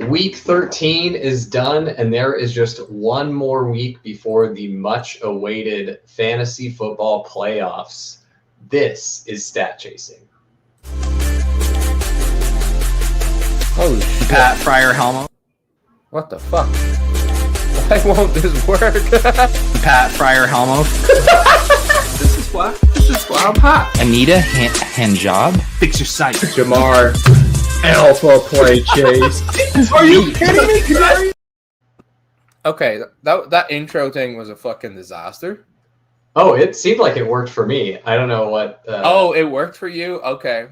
Week 13 is done, and there is just one more week before the much-awaited fantasy football playoffs. This is Stat Chasing. Holy shit. Pat Fryer Helmo. What the fuck? Why won't this work? Pat Fryer Helmo. This is why I'm hot. Anita Hanjob. Fix your site. Jamar. Alpha play chase. Are you kidding me? Okay, that intro thing was a fucking disaster. Oh, it seemed like it worked for me. I don't know what... Oh, it worked for you? Okay.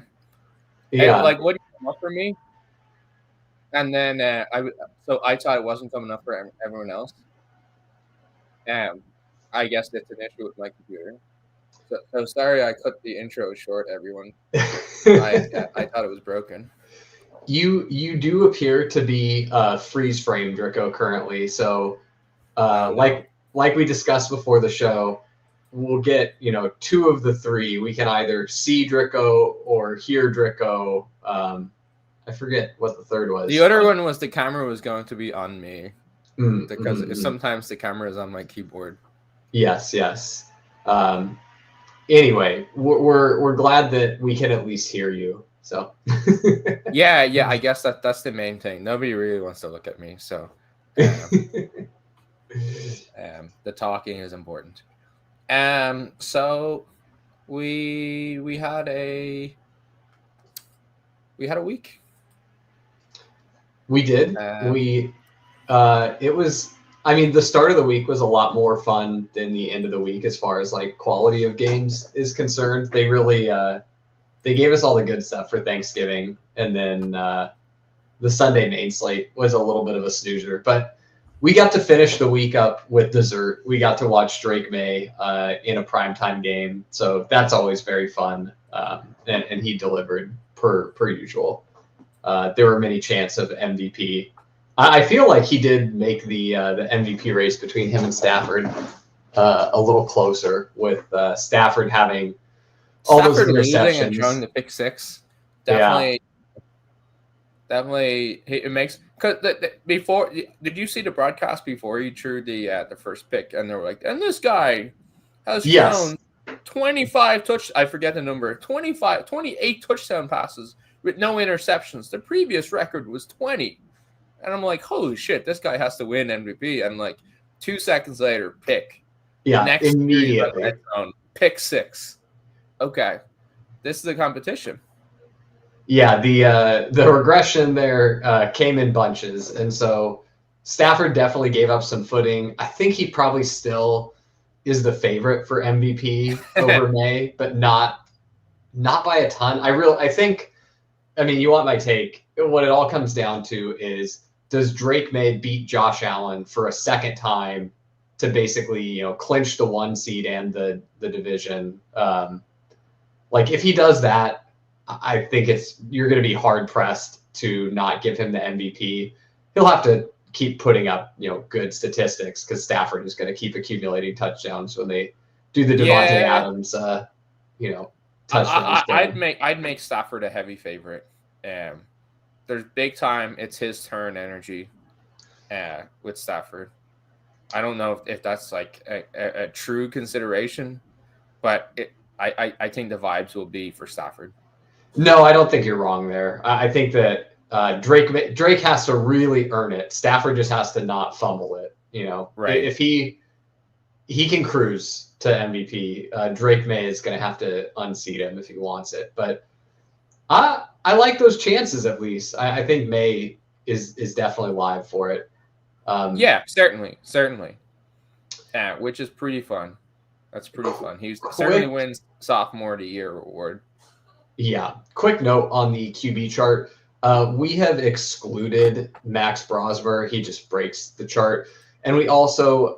Yeah. And, like, what came up for me? And then I thought it wasn't coming up for everyone else. I guess that's an issue with my computer. So sorry I cut the intro short, everyone. I thought it was broken. You do appear to be freeze frame Draco currently, so like we discussed before the show, we'll get two of the three. We can either see Draco or hear Draco. I forget what the third was. The other one was the camera was going to be on me because sometimes the camera is on my keyboard. Yes. Anyway, we're glad that we can at least hear you. So yeah, I guess that's the main thing. Nobody really wants to look at me, so the talking is important. So we had a week. We did. It was. I mean, the start of the week was a lot more fun than the end of the week as far as like quality of games is concerned. They really they gave us all the good stuff for Thanksgiving, and then the Sunday main slate was a little bit of a snoozer. But we got to finish the week up with dessert. We got to watch Drake Maye in a primetime game, so that's always very fun. And he delivered per usual. There were many chances of MVP. I feel like he did make the MVP race between him and Stafford a little closer, with Stafford having all those interceptions and throwing the pick six. Definitely, it makes because before. Did you see the broadcast before he threw the first pick? And they were like, and this guy has thrown 25 I forget the number. 28 touchdown passes with no interceptions. The previous record was 20. And I'm like, holy shit, this guy has to win MVP. And like 2 seconds later, pick. Yeah, next immediately. Pick six. Okay, this is a competition. Yeah, the regression there came in bunches, and so Stafford definitely gave up some footing. I think he probably still is the favorite for MVP over Maye, but not by a ton. I think. I mean, you want my take? What it all comes down to is, does Drake Maye beat Josh Allen for a second time to basically, clinch the 1 seed and the division? Like, if he does that, I think you're going to be hard pressed to not give him the MVP. He'll have to keep putting up, good statistics, because Stafford is going to keep accumulating touchdowns when they do the Javonte Adams, touchdowns. I'd make Stafford a heavy favorite. There's big time. It's his turn energy with Stafford. I don't know if that's like a true consideration, but I think the vibes will be for Stafford. No, I don't think you're wrong there. I think that Drake has to really earn it. Stafford just has to not fumble it. Right? If he can cruise to MVP, Drake Maye is going to have to unseat him if he wants it. But I like those chances at least. I think Maye is definitely live for it. Yeah, certainly. Which is pretty fun. That's pretty fun. He certainly wins Sophomore of the Year award. Yeah. Quick note on the QB chart. We have excluded Max Brosmer. He just breaks the chart. And we also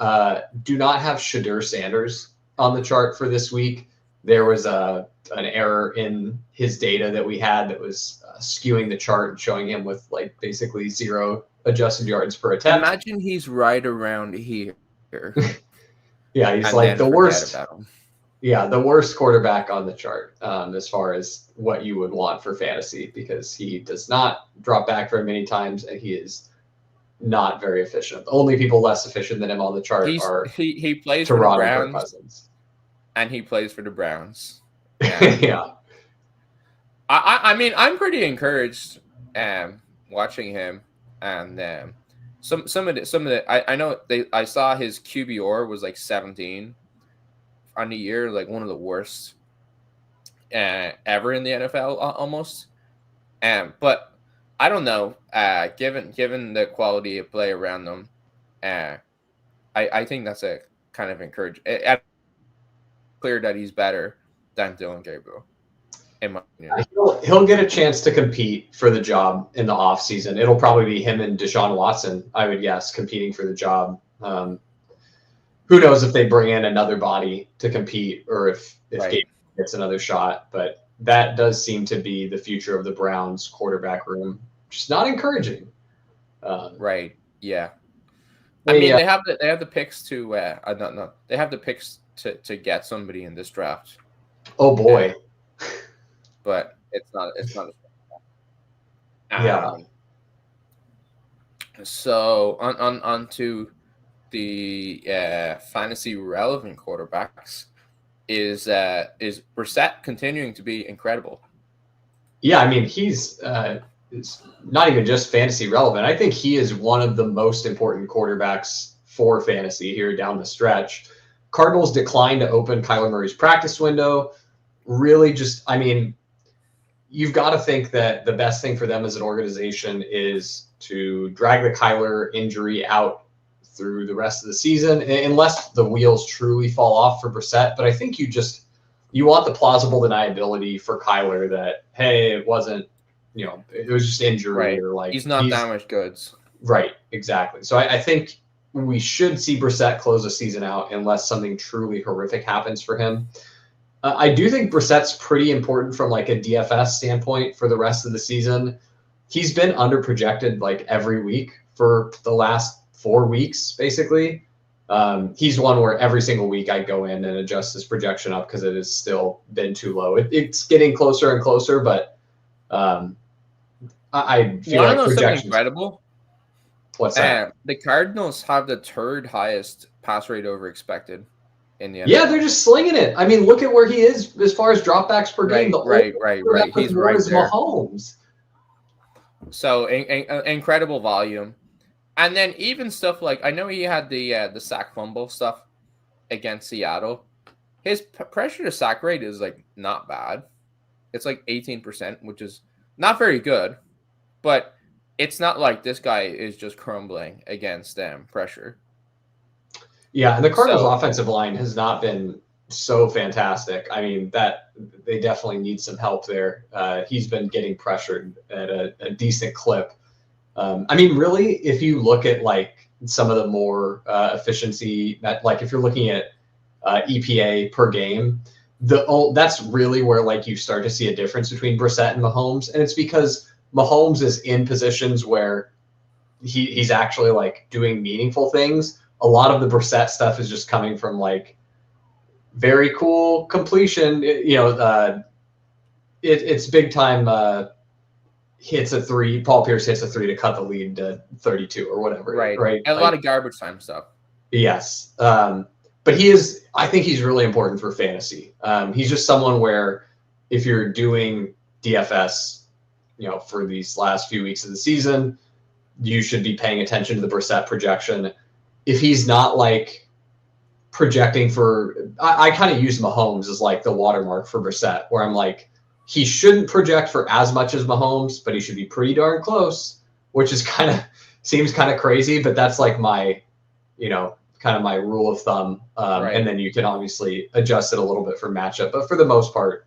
do not have Shadur Sanders on the chart for this week. There was an error in his data that we had that was skewing the chart and showing him with like basically 0 adjusted yards per attempt. Imagine he's right around here. Yeah, he's like the worst. Yeah, the worst quarterback on the chart as far as what you would want for fantasy, because he does not drop back very many times and he is not very efficient. The only people less efficient than him on the chart are he plays Toronto for the Browns, Cousins. and he plays for the Browns. Yeah. I mean, I'm pretty encouraged watching him, and some of the I know I saw his QBR was like 17 on the year, like one of the worst ever in the NFL almost. But I don't know. Given the quality of play around them, I think that's a kind of encouraging. Clear that he's better than Dylan Gabriel. In my opinion. He'll get a chance to compete for the job in the offseason. It'll probably be him and Deshaun Watson, I would guess, competing for the job. Who knows if they bring in another body to compete or if Gabriel gets another shot. But that does seem to be the future of the Browns quarterback room. Just not encouraging. Right. Yeah. I mean, they have the picks to they have the picks to get somebody in this draft. Oh boy. But it's not. Yeah. So on to the fantasy relevant quarterbacks. Is Brissett continuing to be incredible? Yeah, I mean he's it's not even just fantasy relevant. I think he is one of the most important quarterbacks for fantasy here down the stretch. Cardinals declined to open Kyler Murray's practice window. Really, I mean, you've got to think that the best thing for them as an organization is to drag the Kyler injury out through the rest of the season, unless the wheels truly fall off for Brissett. But I think you want the plausible deniability for Kyler that, hey, it wasn't, it was just injury or like he's not damaged goods. Right, exactly. So I think we should see Brissett close the season out unless something truly horrific happens for him. I do think Brissett's pretty important from like a DFS standpoint for the rest of the season. He's been underprojected like every week for the last 4 weeks, basically. He's one where every single week I go in and adjust his projection up because it has still been too low. It's getting closer and closer, but I feel like projections. Incredible. What's that? The Cardinals have the third highest pass rate over expected in the NFL. Yeah, they're just slinging it. I mean, look at where he is as far as dropbacks per game. Right. He's right there. Mahomes. So incredible volume. And then even stuff like, I know he had the sack fumble stuff against Seattle. His pressure to sack rate is like not bad. It's like 18%, which is not very good, but it's not like this guy is just crumbling against pressure. Yeah, and the Cardinals' offensive line has not been so fantastic. I mean, that they definitely need some help there. He's been getting pressured at a decent clip. I mean, really, if you look at like some of the more efficiency, like if you're looking at EPA per game, that's really where like you start to see a difference between Brissett and Mahomes, and it's because Mahomes is in positions where he's actually like doing meaningful things. A lot of the Brissett stuff is just coming from like very cool completion. It's big time. Hits a three. Paul Pierce hits a 3 to cut the lead to 32 or whatever. Right. And a lot of garbage time stuff. Yes. But I think he's really important for fantasy. He's just someone where if you're doing DFS, for these last few weeks of the season, you should be paying attention to the Brissett projection. If he's not like projecting for, I kind of use Mahomes as like the watermark for Brissett, where I'm like, he shouldn't project for as much as Mahomes, but he should be pretty darn close, which is seems kind of crazy, but that's like my, kind of my rule of thumb. And then you can obviously adjust it a little bit for matchup, but for the most part,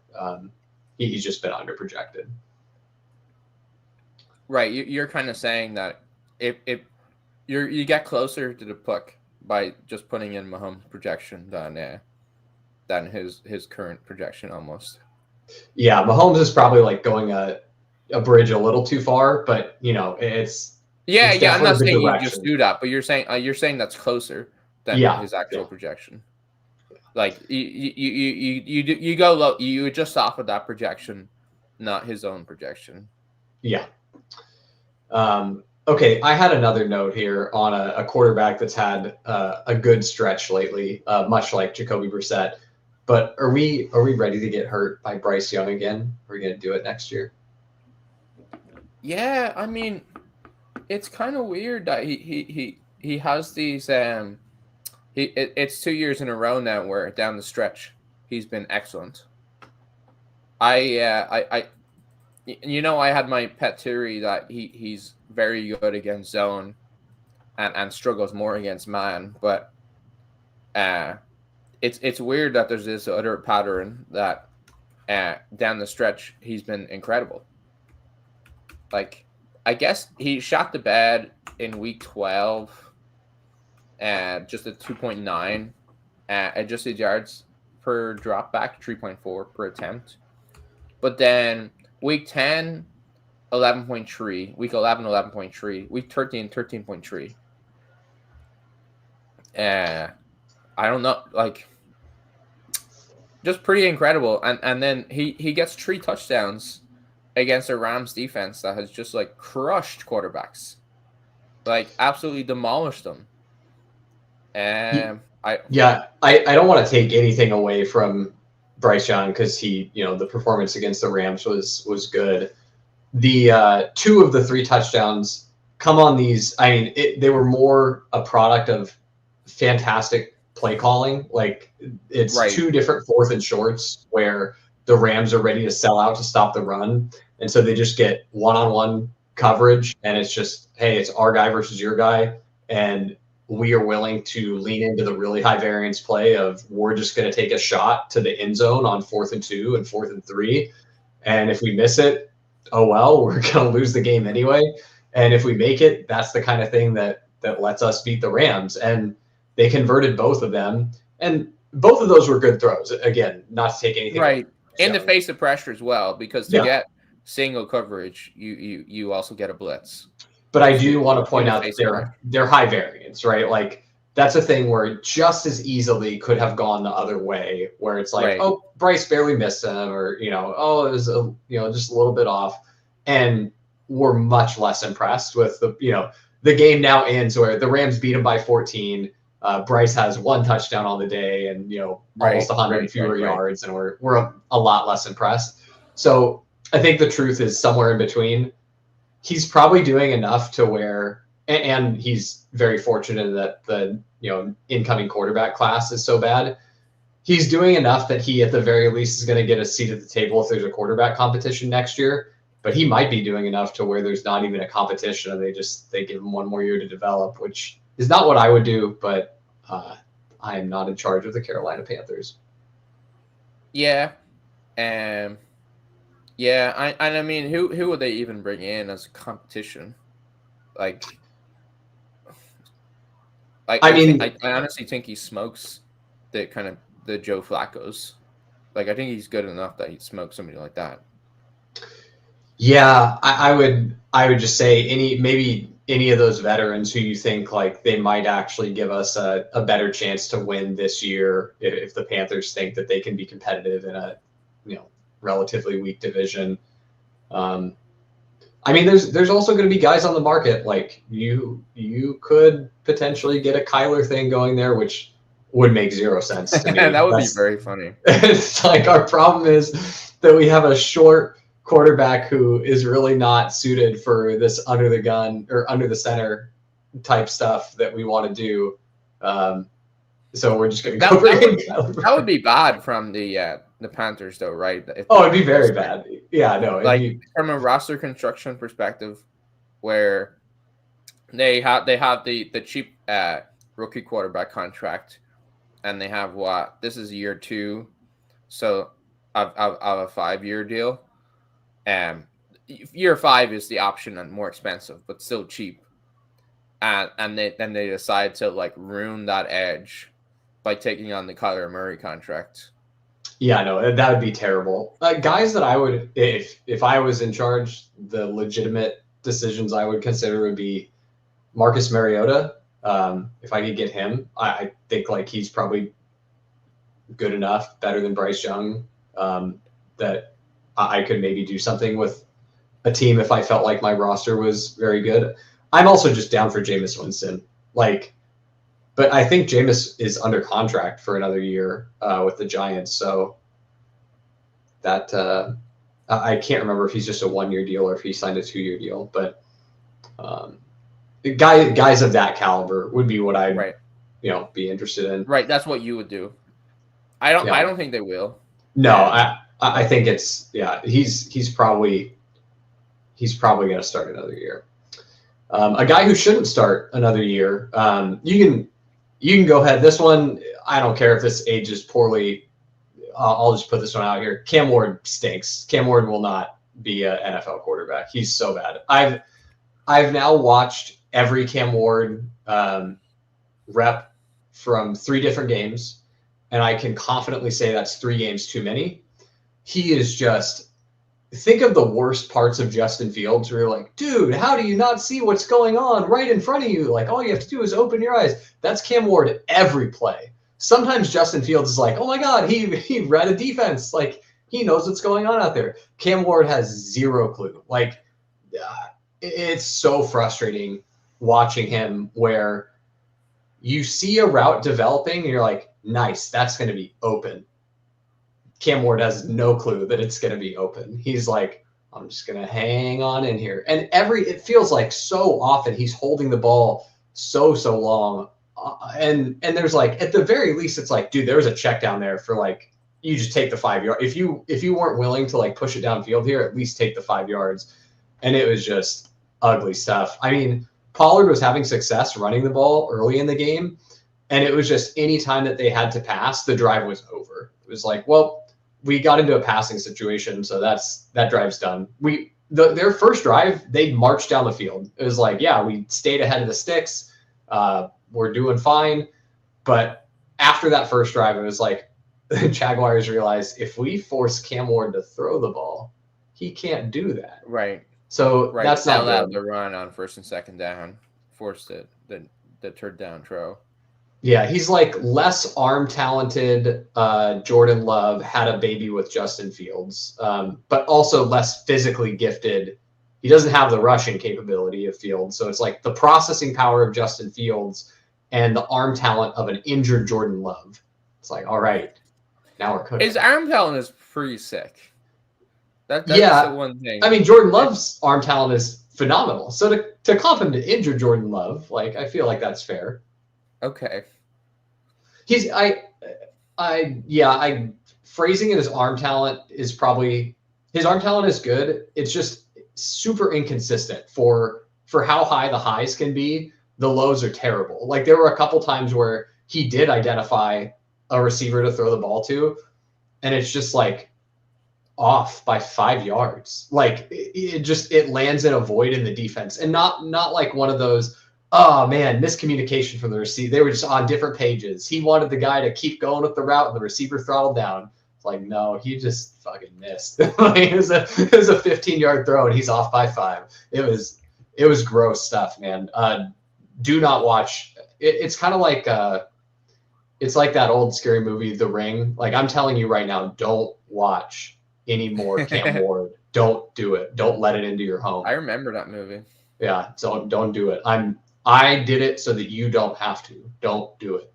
he's just been underprojected. Right. You're kind of saying that if you get closer to the puck by just putting in Mahomes' projection than his current projection almost. Yeah, Mahomes is probably like going a bridge a little too far, but it's I'm not saying you just do that, but you're saying that's closer than his actual projection. Like you go low, you adjust off of that projection, not his own projection. Yeah. Okay, I had another note here on a quarterback that's had a good stretch lately, much like Jacoby Brissett. But are we ready to get hurt by Bryce Young again? Are we going to do it next year? Yeah, I mean, it's kind of weird that he has these. It's 2 years in a row now where down the stretch he's been excellent. I had my pet theory that he's very good against zone and struggles more against man, but it's weird that there's this other pattern that down the stretch he's been incredible. Like, I guess he shot the bed in week 12 just at 2.9 adjusted yards per drop back, 3.4 per attempt. But then week 10, 11.3. Week 11, 11.3. Week 13, 13.3. I don't know. Like, just pretty incredible. And then he gets 3 touchdowns against a Rams defense that has just, like, crushed quarterbacks. Like, absolutely demolished them. I don't want to take anything away from Bryce Young because the performance against the Rams was good. The 2 of the 3 touchdowns come on these. I mean, they were more a product of fantastic play calling. Like, it's right. 2 different 4th and shorts where the Rams are ready to sell out to stop the run, and so they just get one-on-one coverage, and it's just, hey, it's our guy versus your guy, and we are willing to lean into the really high variance play of we're just going to take a shot to the end zone on 4th and 2 and 4th and 3. And if we miss it, oh, well, we're going to lose the game anyway. And if we make it, that's the kind of thing that lets us beat the Rams. And they converted both of them. And both of those were good throws. Again, not to take anything. Right. In the face of pressure as well, because to get single coverage, you also get a blitz. But I do want to point out that they're high variance, right? Like, that's a thing where it just as easily could have gone the other way, where it's like, oh, Bryce barely missed him, or, it was just a little bit off. And we're much less impressed with the game now ends where the Rams beat him by 14. Bryce has 1 touchdown on the day and, almost 100 fewer yards, and we're a lot less impressed. So I think the truth is somewhere in between. He's probably doing enough to where, and he's very fortunate that the incoming quarterback class is so bad. He's doing enough that he, at the very least, is going to get a seat at the table if there's a quarterback competition next year. But he might be doing enough to where there's not even a competition, and they give him 1 more year to develop, which is not what I would do. But I am not in charge of the Carolina Panthers. Yeah. Yeah, I mean, who would they even bring in as a competition? I honestly think he smokes the Joe Flacco's. Like, I think he's good enough that he'd smoke somebody like that. Yeah, I would just say any of those veterans who you think like they might actually give us a better chance to win this year if the Panthers think that they can be competitive in a relatively weak division. I mean, there's also going to be guys on the market. Like you could potentially get a Kyler thing going there, which would make 0 sense to me. That would be very funny. It's like our problem is that we have a short quarterback who is really not suited for this under the gun or under the center type stuff that we want to do. So we're just going to go bring in Kyler. That would be bad from the Panthers, though, right? It'd be very bad. Yeah, no. From a roster construction perspective, where they have the cheap rookie quarterback contract, and they have this is year 2, so of a 5-year deal. Year 5 is the option and more expensive, but still cheap. And then they decide to ruin that edge by taking on the Kyler Murray contract. Yeah, no, that would be terrible. Guys that I would, if I was in charge, the legitimate decisions I would consider would be Marcus Mariota. If I could get him, I think he's probably good enough, better than Bryce Young, that I could maybe do something with a team if I felt like my roster was very good. I'm also just down for Jameis Winston. But I think Jameis is under contract for another year with the Giants. So that I can't remember if he's just a 1-year deal or if he signed a 2-year deal. But guys of that caliber would be what I'd be interested in. Right, that's what you would do. I don't think they will. No, I think it's he's probably going to start another year. A guy who shouldn't start another year. You can go ahead. This one, I don't care if this ages poorly. I'll just put this one out here. Cam Ward stinks. Cam Ward will not be an NFL quarterback. He's so bad. I've now watched every Cam Ward rep from 3 different games, and I can confidently say that's 3 games too many. He is just. Think of the worst parts of Justin Fields where you're like, dude, how do you not see what's going on right in front of you? Like, all you have to do is open your eyes. That's Cam Ward every play. Sometimes Justin Fields is like, oh my God, he read a defense. Like, he knows what's going on out there. Cam Ward has 0 clue. Like, it's so frustrating watching him where you see a route developing and you're like, nice, that's going to be open. Cam Ward has no clue that it's going to be open. He's like, I'm just going to hang on in here. And it feels like so often he's holding the ball so long. And there's like, at the very least, it's like, dude, there was a check down there for like, you just take the 5 yards. If you weren't willing to like push it downfield here, at least take the 5 yards. And it was just ugly stuff. I mean, Pollard was having success running the ball early in the game. And it was just any time that they had to pass, the drive was over. It was like, well, we got into a passing situation, so that drive's done. Their first drive, they marched down the field. It was like, yeah, we stayed ahead of the sticks. We're doing fine. But after that first drive, it was like the Jaguars realized if we force Cam Ward to throw the ball, he can't do that. Right. So that's not allowed to run on 1st and 2nd down, forced it, the 3rd down throw. Yeah, he's like less arm talented. Jordan Love had a baby with Justin Fields, but also less physically gifted. He doesn't have the rushing capability of Fields. So it's like the processing power of Justin Fields and the arm talent of an injured Jordan Love. It's like, all right, now we're cooking. His arm talent is pretty sick. That's the one thing. I mean, Jordan Love's arm talent is phenomenal. So to comp him to injure Jordan Love, like, I feel like that's fair. Okay. Phrasing it as arm talent is probably his arm talent is good. It's just super inconsistent for how high the highs can be. The lows are terrible. Like there were a couple times where he did identify a receiver to throw the ball to, and it's just like off by 5 yards. Like it lands in a void in the defense, and not like one of those. Oh, man, miscommunication from the receiver. They were just on different pages. He wanted the guy to keep going with the route, and the receiver throttled down. It's like, no, he just fucking missed. It was a 15-yard throw, and he's off by 5. It was gross stuff, man. Do not watch. It's kind of like it's like that old scary movie, The Ring. Like, I'm telling you right now, don't watch any more Cam Ward. Don't do it. Don't let it into your home. I remember that movie. Yeah, so don't do it. I did it so that you don't have to. Don't do it.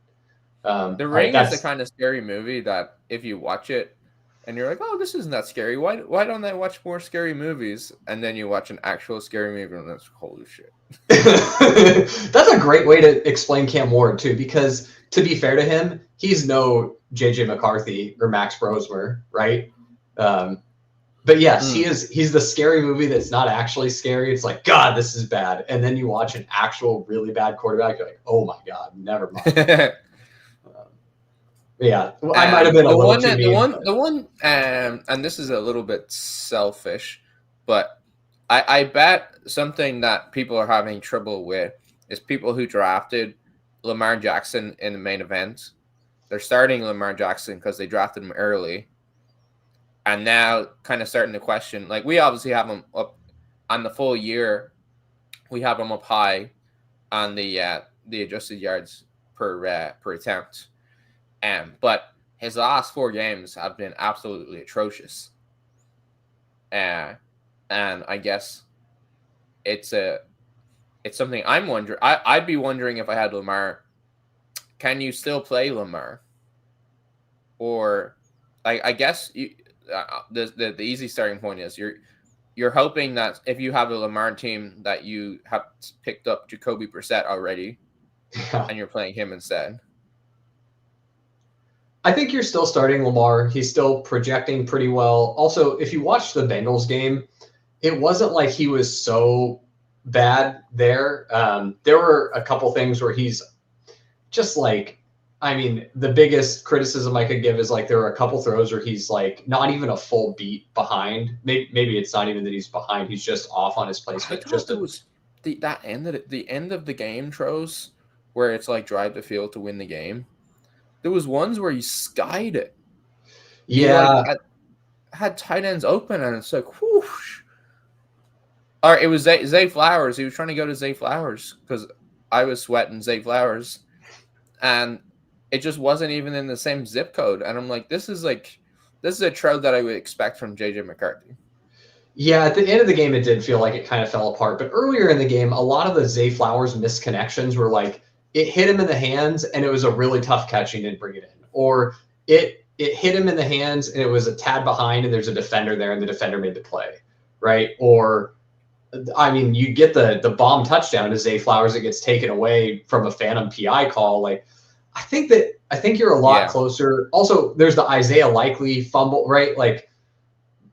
The Ring is the kind of scary movie that if you watch it and you're like, oh, this isn't that scary. Why don't I watch more scary movies? And then you watch an actual scary movie and that's holy shit. That's a great way to explain Cam Ward too, because to be fair to him, he's no JJ McCarthy or Max Brosmer, right? But yes, he's the scary movie that's not actually scary. It's like, God, this is bad. And then you watch an actual really bad quarterback, you're like, oh my God, never mind. Yeah, I might have been a little too mean. The one, and this is a little bit selfish, but I bet something that people are having trouble with is people who drafted Lamar Jackson in the main event. They're starting Lamar Jackson because they drafted him early. And now kind of starting to question, like we obviously have him up on the full year. We have him up high on the adjusted yards per attempt. But his last 4 games have been absolutely atrocious. And I guess it's something I'm wondering. I'd be wondering if I had Lamar, can you still play Lamar? Or I guess the easy starting point is you're hoping that if you have a Lamar team that you have picked up Jacoby Brissett already, and you're playing him instead. I think you're still starting Lamar. He's still projecting pretty well. Also, if you watch the Bengals game, it wasn't like he was so bad there. There were a couple things where he's just like, I mean, the biggest criticism I could give is like there were a couple throws where he's like not even a full beat behind. Maybe it's not even that he's behind. He's just off on his placement. It was the end of the game, Tros, where it's like drive the field to win the game. There was ones where he skied it. Yeah. He had tight ends open, and it's like, whoosh. All right, it was Zay Flowers. He was trying to go to Zay Flowers because I was sweating Zay Flowers. And it just wasn't even in the same zip code. And I'm like, this is a Trout that I would expect from JJ McCarthy. Yeah, at the end of the game, it did feel like it kind of fell apart. But earlier in the game, a lot of the Zay Flowers misconnections were like, it hit him in the hands and it was a really tough catch. He didn't bring it in. Or it hit him in the hands and it was a tad behind and there's a defender there and the defender made the play, right? Or, I mean, you get the bomb touchdown to Zay Flowers that gets taken away from a phantom PI call. Like, I think you're a lot closer. Also, there's the Isaiah Likely fumble, right? Like,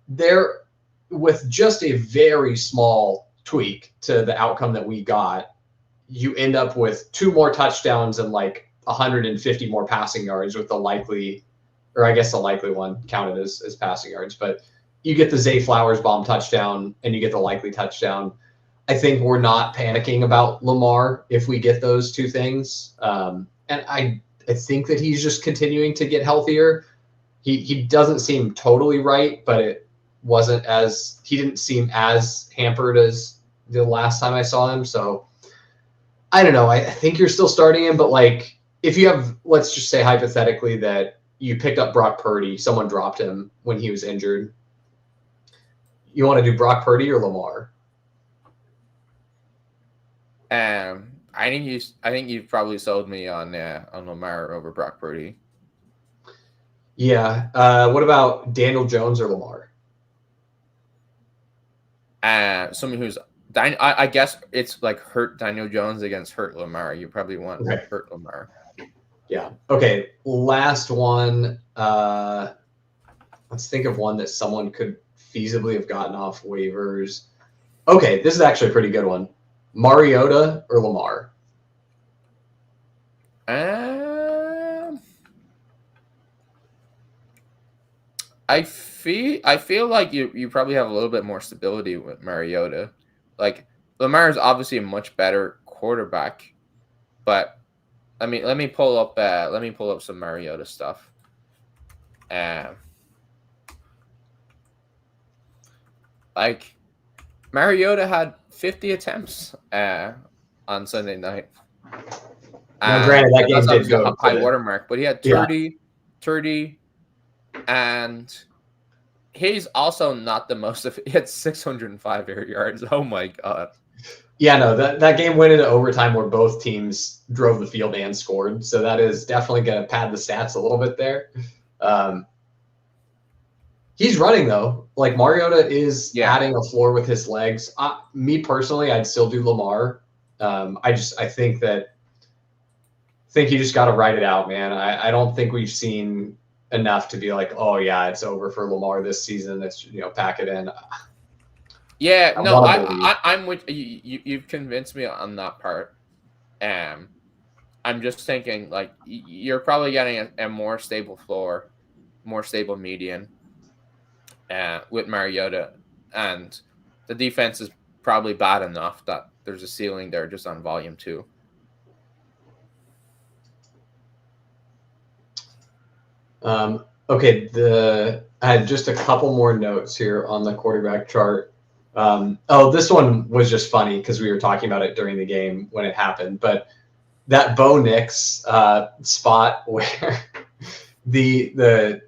there, with just a very small tweak to the outcome that we got, you end up with 2 more touchdowns and like 150 more passing yards with the Likely, or I guess the Likely one counted as passing yards, but you get the Zay Flowers bomb touchdown and you get the Likely touchdown. I think we're not panicking about Lamar if we get those 2 things. And I think that he's just continuing to get healthier. He doesn't seem totally right, but he didn't seem as hampered as the last time I saw him. So I don't know. I think you're still starting him, but like if you have, let's just say hypothetically that you picked up Brock Purdy, someone dropped him when he was injured. You want to do Brock Purdy or Lamar? I think you've probably sold me on Lamar over Brock Purdy. Yeah. What about Daniel Jones or Lamar? Someone who's I guess it's like hurt Daniel Jones against hurt Lamar. You probably want hurt Lamar. Yeah. Okay. Last one. Let's think of one that someone could feasibly have gotten off waivers. Okay, this is actually a pretty good one. Mariota or Lamar? I feel like you probably have a little bit more stability with Mariota. Like Lamar is obviously a much better quarterback, but let me pull up some Mariota stuff. Like Mariota had 50 attempts on Sunday night. Now, granted, that game did go a high watermark, but he had 30, and he's also not the most of. He had 605 air yards. Oh my god! Yeah, no, that game went into overtime where both teams drove the field and scored. So that is definitely going to pad the stats a little bit there. He's running though. Like Mariota is adding a floor with his legs. Me personally, I'd still do Lamar. I think you just got to ride it out, man. I don't think we've seen enough to be like, oh yeah, it's over for Lamar this season. Let's pack it in. Yeah, no, I'm with you. You've convinced me on that part. I'm just thinking like you're probably getting a more stable floor, more stable median. With Mariota, and the defense is probably bad enough that there's a ceiling there just on volume too. Okay, I had just a couple more notes here on the quarterback chart. This one was just funny because we were talking about it during the game when it happened, but that Bo Nix spot where the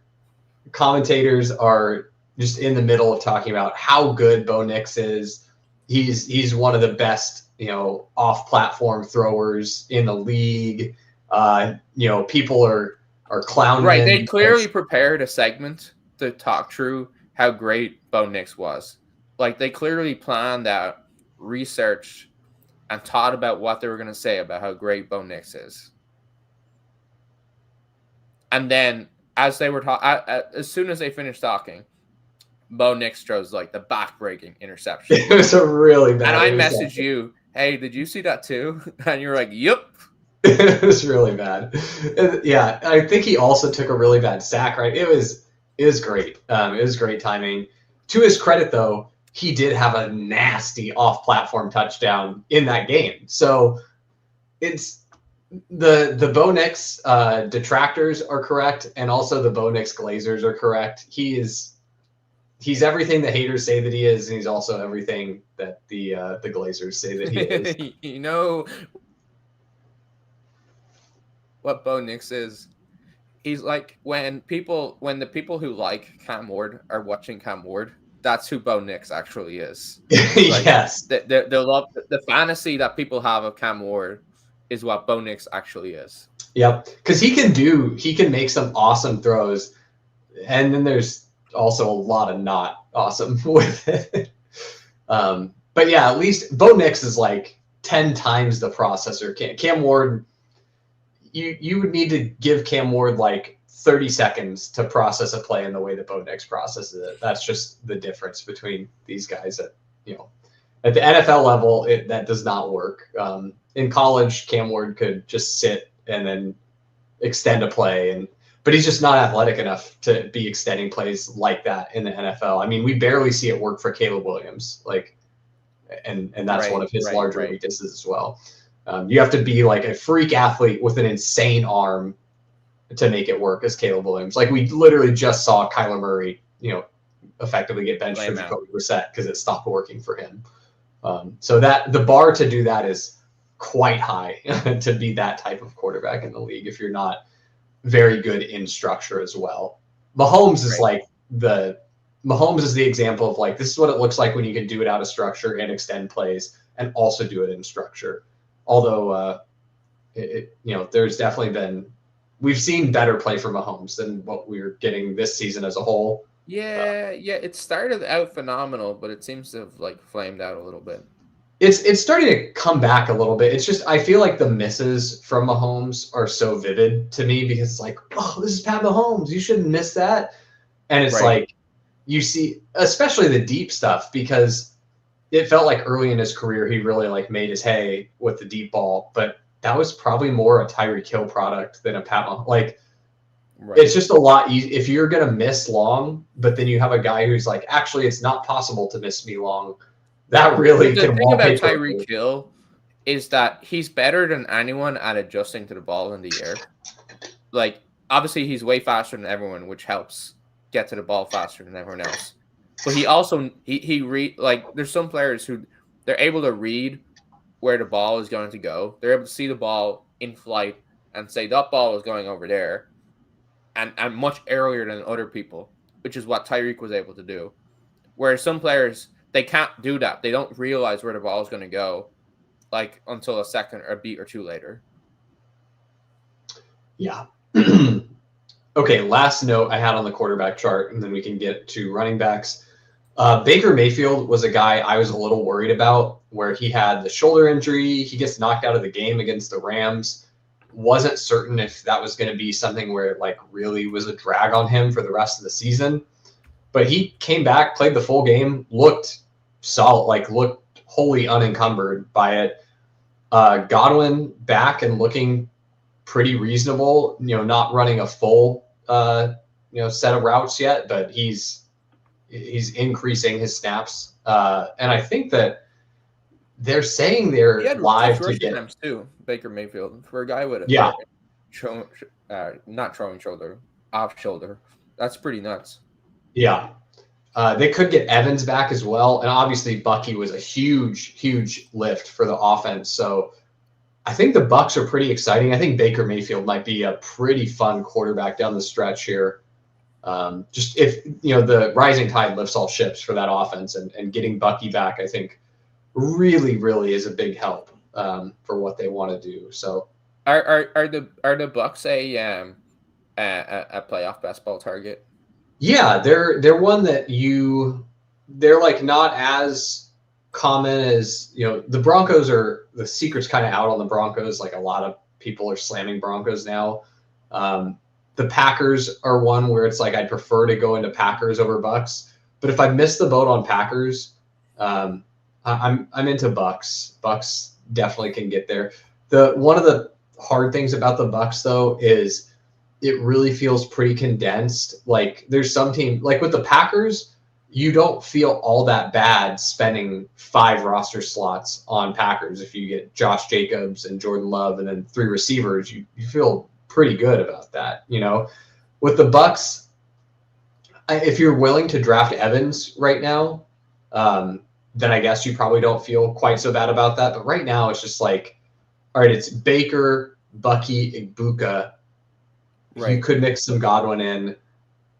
commentators are just in the middle of talking about how good Bo Nix is. He's one of the best, off-platform throwers in the league. People are clowning Right, him. they clearly prepared a segment to talk through how great Bo Nix was. Like, they clearly planned out, researched, and thought about what they were going to say about how great Bo Nix is. And then, as they were as soon as they finished talking, Bo Nix throws like the back-breaking interception. It was a really bad. And I messaged you, "Hey, did you see that too?" And you were like, "Yep." It was really bad. Yeah, I think he also took a really bad sack. Right? It was great. It was great timing. To his credit, though, he did have a nasty off-platform touchdown in that game. So it's the Bo Nix detractors are correct, and also the Bo Nix Glazers are correct. He's everything the haters say that he is, and he's also everything that the Glazers say that he is. You know what Bo Nix is? He's like when the people who like Cam Ward are watching Cam Ward. That's who Bo Nix actually is. Like, yes, the love, the fantasy that people have of Cam Ward is what Bo Nix actually is. Yep, because he can make some awesome throws, and then there's also a lot of not awesome with it. But yeah, at least Bo Nix is like 10 times the processor. Cam Ward, you would need to give Cam Ward like 30 seconds to process a play in the way that Bo Nix processes it. That's just the difference between these guys. At the NFL level, that does not work. In college, Cam Ward could just sit and then extend a play, but he's just not athletic enough to be extending plays like that in the NFL. I mean, we barely see it work for Caleb Williams, and that's one of his larger weaknesses as well. You have to be like a freak athlete with an insane arm to make it work as Caleb Williams. Like, we literally just saw Kyler Murray, effectively get benched for Jacoby Brissett because it stopped working for him. So that the bar to do that is quite high to be that type of quarterback in the league if you're not very good in structure as well. Mahomes is Mahomes is the example of like, this is what it looks like when you can do it out of structure and extend plays and also do it in structure. Although, there's definitely been, we've seen better play from Mahomes than what we're getting this season as a whole. Yeah, it started out phenomenal, but it seems to have like flamed out a little bit. It's starting to come back a little bit. It's just, I feel like the misses from Mahomes are so vivid to me because it's like, oh, this is Pat Mahomes. You shouldn't miss that. And it's like, you see, especially the deep stuff, because it felt like early in his career, he really like made his hay with the deep ball, but that was probably more a Tyreek Hill product than a Pat Mahomes. Like, it's just a lot easier if you're going to miss long, but then you have a guy who's like, actually, it's not possible to miss me long. That really the can thing about Tyreek Hill is that he's better than anyone at adjusting to the ball in the air. Like, obviously, he's way faster than everyone, which helps get to the ball faster than everyone else. But he also there's some players who they're able to read where the ball is going to go. They're able to see the ball in flight and say that ball is going over there, and much earlier than other people, which is what Tyreek was able to do. Whereas some players, they can't do that. They don't realize where the ball is going to go, like until a second or a beat or two later. Yeah. Okay, last note I had on the quarterback chart, and then we can get to running backs. Baker Mayfield was a guy I was a little worried about, where he had the shoulder injury. He gets knocked out of the game against the Rams. Wasn't certain if that was going to be something where it like really was a drag on him for the rest of the season. But he came back, played the full game, looked solid, like looked wholly unencumbered by it. Godwin back and looking pretty reasonable, not running a full set of routes yet, but he's increasing his snaps. And I think that they're saying they're live to get times too, Baker Mayfield, for a guy with not throwing shoulder, off shoulder. That's pretty nuts. Yeah. They could get Evans back as well. And obviously Bucky was a huge, huge lift for the offense. So I think the Bucs are pretty exciting. I think Baker Mayfield might be a pretty fun quarterback down the stretch here. Just if, the rising tide lifts all ships for that offense, and getting Bucky back, I think really, really is a big help for what they want to do. So are the Bucs a playoff best ball target? Yeah, they're one that they're like not as common as, the Broncos are, the secret's kind of out on the Broncos. Like a lot of people are slamming Broncos now. The Packers are one where it's like I'd prefer to go into Packers over Bucs. But if I miss the boat on Packers, I'm into Bucs. Bucs definitely can get there. One of the hard things about the Bucs though is it really feels pretty condensed. Like there's some team, like with the Packers, you don't feel all that bad spending 5 roster slots on Packers. If you get Josh Jacobs and Jordan Love and then 3 receivers, you feel pretty good about that. With the Bucs, if you're willing to draft Evans right now, then I guess you probably don't feel quite so bad about that. But right now it's just like, all right, it's Baker, Bucky, Egbuka. Right. You could mix some Godwin in,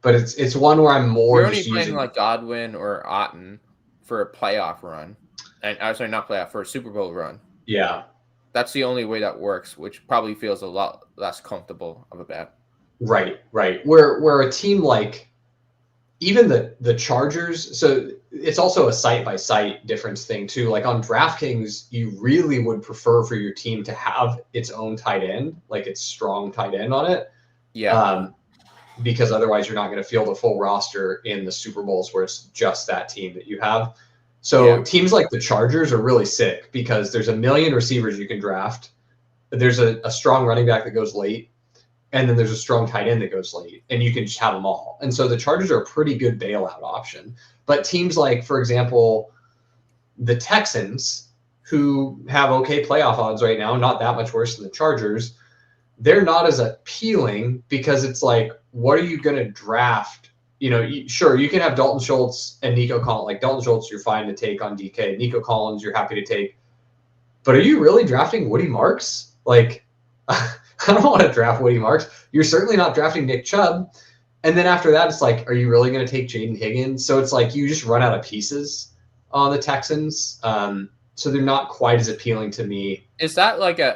but it's one where I'm more. You're only playing like Godwin or Otten for a playoff run, and sorry, not playoff, for a Super Bowl run. Yeah, that's the only way that works, which probably feels a lot less comfortable of a bet. Right. Where a team like even the Chargers, so it's also a site by site difference thing too. Like on DraftKings, you really would prefer for your team to have its own tight end, like its strong tight end on it. Yeah. Because otherwise you're not going to field a full roster in the Super Bowls where it's just that team that you have. So teams like the Chargers are really sick because there's a million receivers you can draft. There's a strong running back that goes late, and then there's a strong tight end that goes late, and you can just have them all. And so the Chargers are a pretty good bailout option. But teams like, for example, the Texans, who have okay playoff odds right now, not that much worse than the Chargers, they're not as appealing because it's like, what are you going to draft? Sure, you can have Dalton Schultz and Nico Collins. Like Dalton Schultz, you're fine to take on DK. Nico Collins, you're happy to take. But are you really drafting Woody Marks? Like, I don't want to draft Woody Marks. You're certainly not drafting Nick Chubb. And then after that, it's like, are you really going to take Jaden Higgins? So it's like you just run out of pieces on the Texans. So they're not quite as appealing to me. Is that like an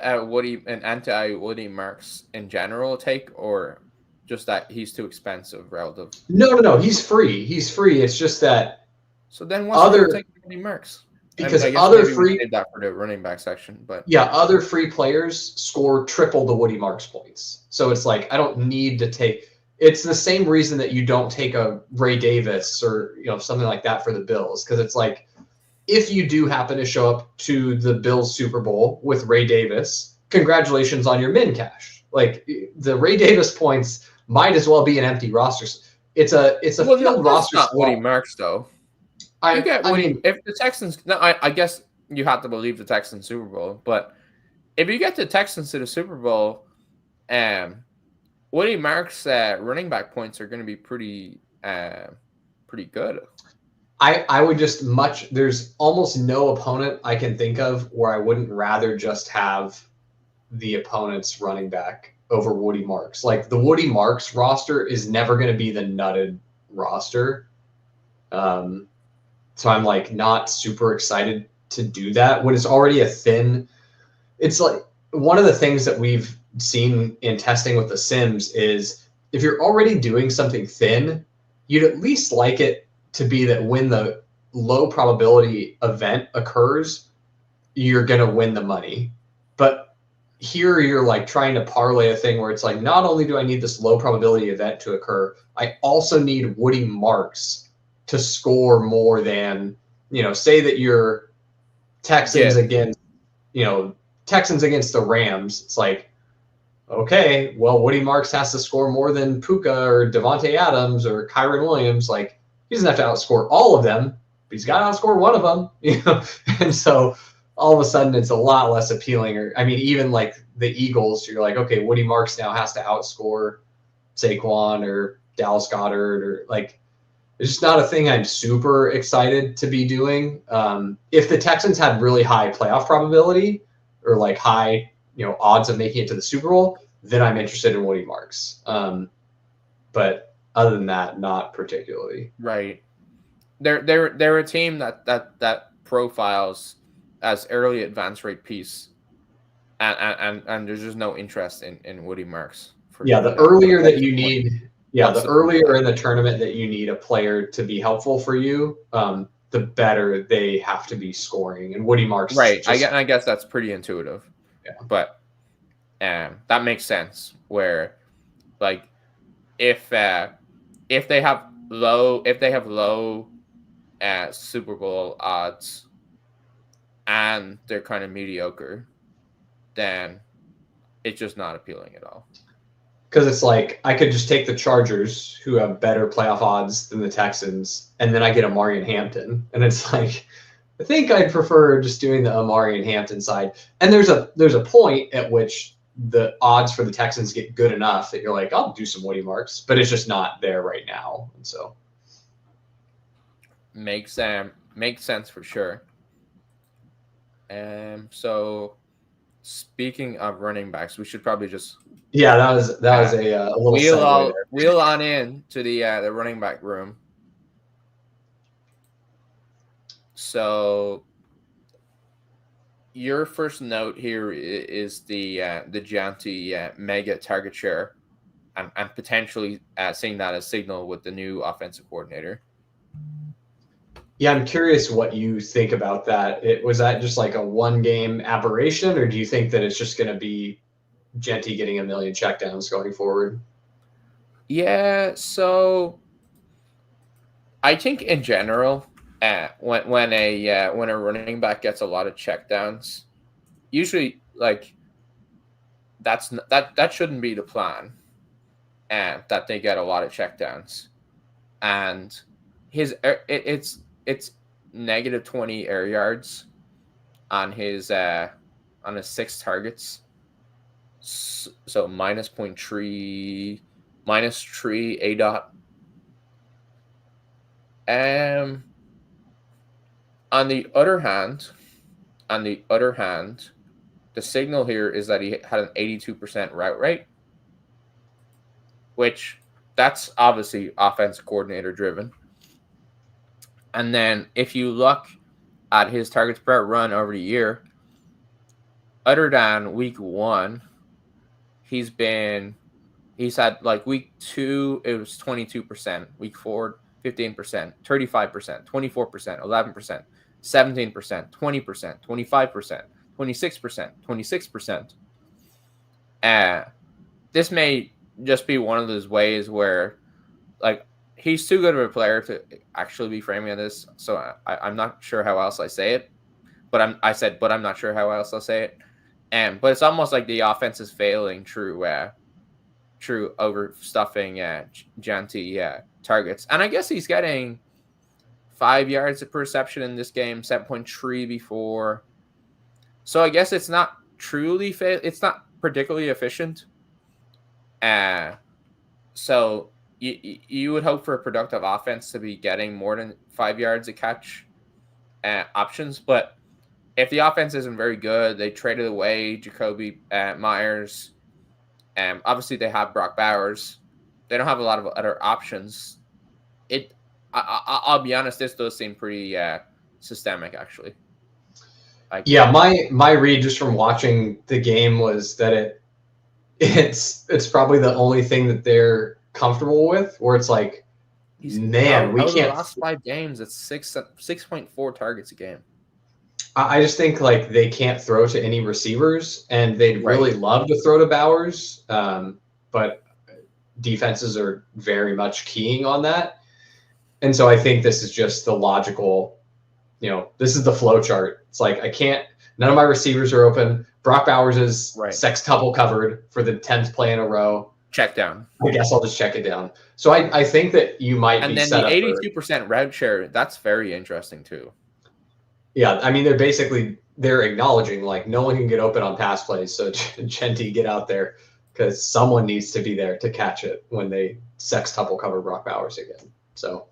anti-Woody Marks in general take, or just that he's too expensive relative? No. He's free. It's just that. So then what's the take Woody Marks? Because other free save that for the running back section, but other free players score triple the Woody Marks points. So it's like I don't need to take. It's the same reason that you don't take a Ray Davis or something like that for the Bills, because it's like, if you do happen to show up to the Bills Super Bowl with Ray Davis, congratulations on your min cash. Like the Ray Davis points might as well be an empty roster. It's a field roster. Not Woody Marks though. If the Texans, I guess you have to believe the Texans Super Bowl, but if you get the Texans to the Super Bowl, Woody Marks' running back points are going to be pretty good. I would just there's almost no opponent I can think of where I wouldn't rather just have the opponent's running back over Woody Marks. Like the Woody Marks roster is never going to be the nutted roster. So I'm like not super excited to do that when it's already a thin. It's like one of the things that we've seen in testing with the Sims is if you're already doing something thin, you'd at least like it to be that when the low probability event occurs, you're going to win the money. But here you're like trying to parlay a thing where it's like, not only do I need this low probability event to occur, I also need Woody Marks to score more than, say that you're Texans against the Rams. It's like, okay, well, Woody Marks has to score more than Puka or Devontae Adams or Kyron Williams. Like, he doesn't have to outscore all of them, but he's got to outscore one of them, And so all of a sudden it's a lot less appealing. Or, even like the Eagles, you're like, okay, Woody Marks now has to outscore Saquon or Dallas Goedert or like, it's just not a thing I'm super excited to be doing. If the Texans had really high playoff probability or like high odds of making it to the Super Bowl, then I'm interested in Woody Marks. But other than that, not particularly. Right. They're a team that profiles as early advance rate piece, and there's just no interest in Woody Marks. The earlier that you need, the earlier in the tournament that you need a player to be helpful for you, the better they have to be scoring. And Woody Marks, right? I guess that's pretty intuitive. Yeah. But that makes sense. Where, like, if they have low Super Bowl odds and they're kind of mediocre, then it's just not appealing at all. Because it's like I could just take the Chargers, who have better playoff odds than the Texans, and then I get Amari and Hampton, and it's like I think I'd prefer just doing the Amari and Hampton side. And there's a point at which the odds for the Texans get good enough that you're like, I'll do some Woody Marks, but it's just not there right now, and so makes sense for sure. So speaking of running backs, we should probably just that was a little wheel on in to the running back room. So your first note here is the Jeanty mega target share, and potentially seeing that as signal with the new offensive coordinator. Yeah, I'm curious what you think about that. Was that just like a one-game aberration, or do you think that it's just going to be Jeanty getting 1 million checkdowns going forward? Yeah, so I think in general, when a running back gets a lot of checkdowns, usually like that shouldn't be the plan, and that they get a lot of checkdowns, and it's negative 20 air yards on his 6 targets. So minus 0.3, minus 3 A dot. On the other hand, the signal here is that he had an 82% route rate, which that's obviously offensive coordinator driven. And then if you look at his targets per run over the year, other than week 1, he's had like week 2, it was 22%, week 4, 15%, 35%, 24%, 11%, 17%, 20%, 25%, 26%, 26%. This may just be one of those ways where, like, he's too good of a player to actually be framing this, so I'm not sure how else I say it. But I'm not sure how else I'll say it. But it's almost like the offense is failing through overstuffing Jeanty targets. And I guess he's getting 5 yards of per reception in this game, 7.3 before. So I guess it's not truly it's not particularly efficient. So you would hope for a productive offense to be getting more than 5 yards a catch options. But if the offense isn't very good, they traded away Jacoby Myers. Obviously, they have Brock Bowers. They don't have a lot of other options. I'll be honest, this does seem pretty systemic, actually. My read just from watching the game was that it's probably the only thing that they're comfortable with, where it's like, we can't. The last 5 games, it's 6.4 targets a game. I just think like they can't throw to any receivers, and they'd really love to throw to Bowers, but defenses are very much keying on that. And so I think this is just the logical, this is the flow chart. It's like none of my receivers are open. Brock Bowers is sextuple covered for the 10th play in a row. Check down. I guess I'll just check it down. So I think that you might be set up. And then the 82% route share, that's very interesting too. Yeah, I mean, they're acknowledging like no one can get open on pass plays, so Jeanty, get out there because someone needs to be there to catch it when they sextuple cover Brock Bowers again. So,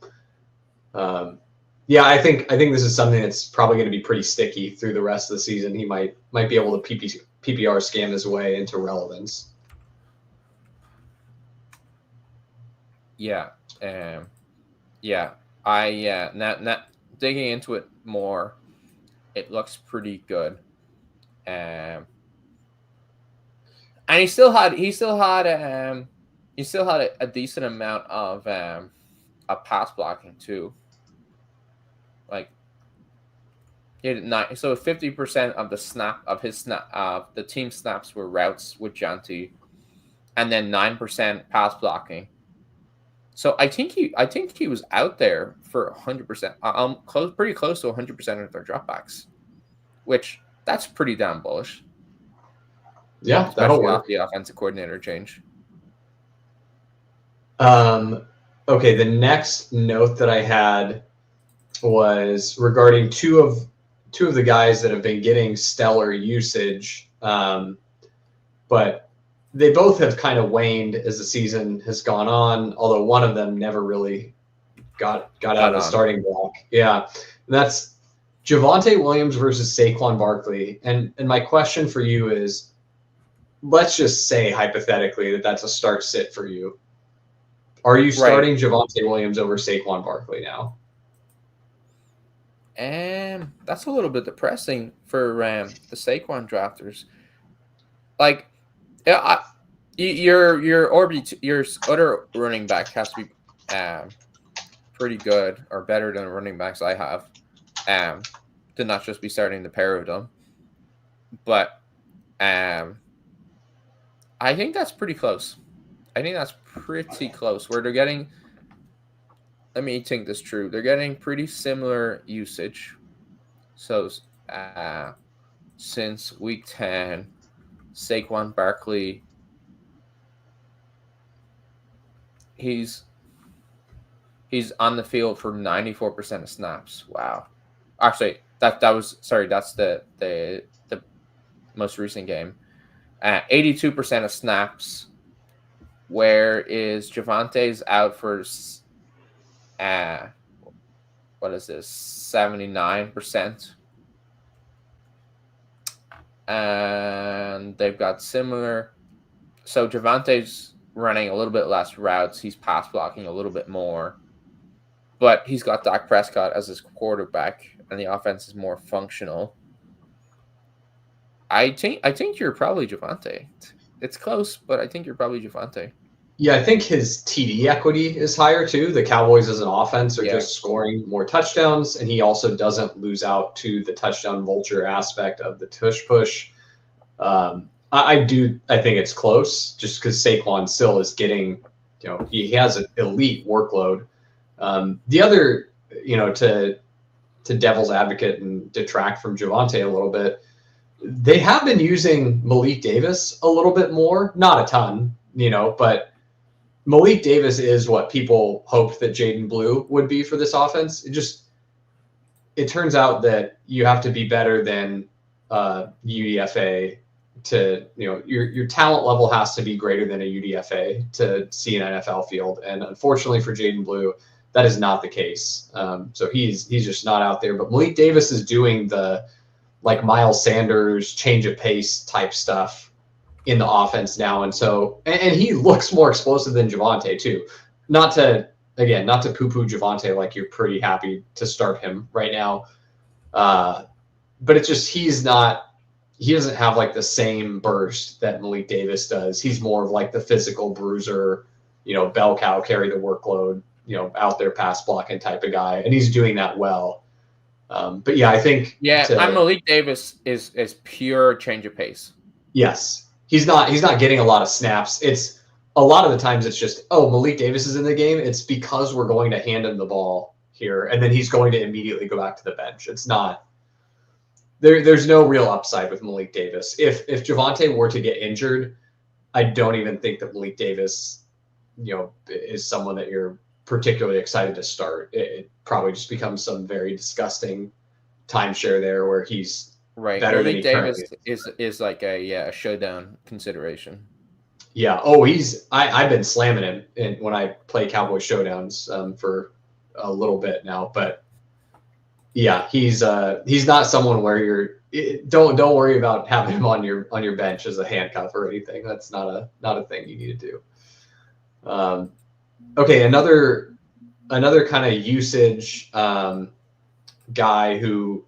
I think this is something that's probably going to be pretty sticky through the rest of the season. He might be able to PPR scam his way into relevance. Yeah. Now digging into it more, it looks pretty good. And he still had a decent amount of pass blocking too. Like he had 50% of the team snaps were routes with Jeanty, and then 9% pass blocking. So I think he was out there for 100%, pretty close to 100% of their dropbacks, which that's pretty damn bullish. Yeah, that'll work. Off the offensive coordinator change. Okay, the next note that I had was regarding two of the guys that have been getting stellar usage, but they both have kind of waned as the season has gone on, although one of them never really got out of the starting block. Yeah, and that's Javonte Williams versus Saquon Barkley. And my question for you is, let's just say hypothetically that that's a start sit for you. Are you starting Javonte Williams over Saquon Barkley now? And that's a little bit depressing for the Saquon drafters. Like, your other running back has to be pretty good or better than the running backs I have, to not just be starting the pair of them. But I think that's pretty close. Where they're getting. Let me think this true. They're getting pretty similar usage. So since week 10, Saquon Barkley, he's on the field for 94% of snaps. Wow. Actually, that's the most recent game. 82% of snaps. Where is Javonte's out for 79%, and they've got similar. So Javonte's running a little bit less routes. He's pass blocking a little bit more, but he's got Dak Prescott as his quarterback, and the offense is more functional. I think you're probably Javonte. It's close, but I think you're probably Javonte. Yeah, I think his TD equity is higher too. The Cowboys as an offense are just scoring more touchdowns, and he also doesn't lose out to the touchdown vulture aspect of the tush push. I think it's close just because Saquon still is getting, he has an elite workload. The other, to devil's advocate and detract from Javonte a little bit, they have been using Malik Davis a little bit more, not a ton, but Malik Davis is what people hoped that Jaden Blue would be for this offense. It turns out that you have to be better than UDFA to, your talent level has to be greater than a UDFA to see an NFL field. And unfortunately for Jaden Blue, that is not the case. So he's just not out there. But Malik Davis is doing the like Miles Sanders change of pace type stuff in the offense now. And so, and he looks more explosive than Javonte too. Not to poo-poo Javonte, like you're pretty happy to start him right now. But it's just, he doesn't have like the same burst that Malik Davis does. He's more of like the physical bruiser, bell cow, carry the workload, out there pass blocking type of guy. And he's doing that well. But yeah, I think. Yeah, Malik Davis is pure change of pace. Yes. He's not getting a lot of snaps. It's a lot of the times it's just, Malik Davis is in the game. It's because we're going to hand him the ball here, and then he's going to immediately go back to the bench. It's not there's no real upside with Malik Davis. If Javonte were to get injured, I don't even think that Malik Davis, is someone that you're particularly excited to start. It probably just becomes some very disgusting timeshare there where he's right. Malik Davis is like a showdown consideration. Yeah. I've been slamming him when I play Cowboy Showdowns for a little bit now, but Yeah, he's not someone where don't worry about having him on your bench as a handcuff or anything. That's not a thing you need to do. Okay, another kind of usage guy who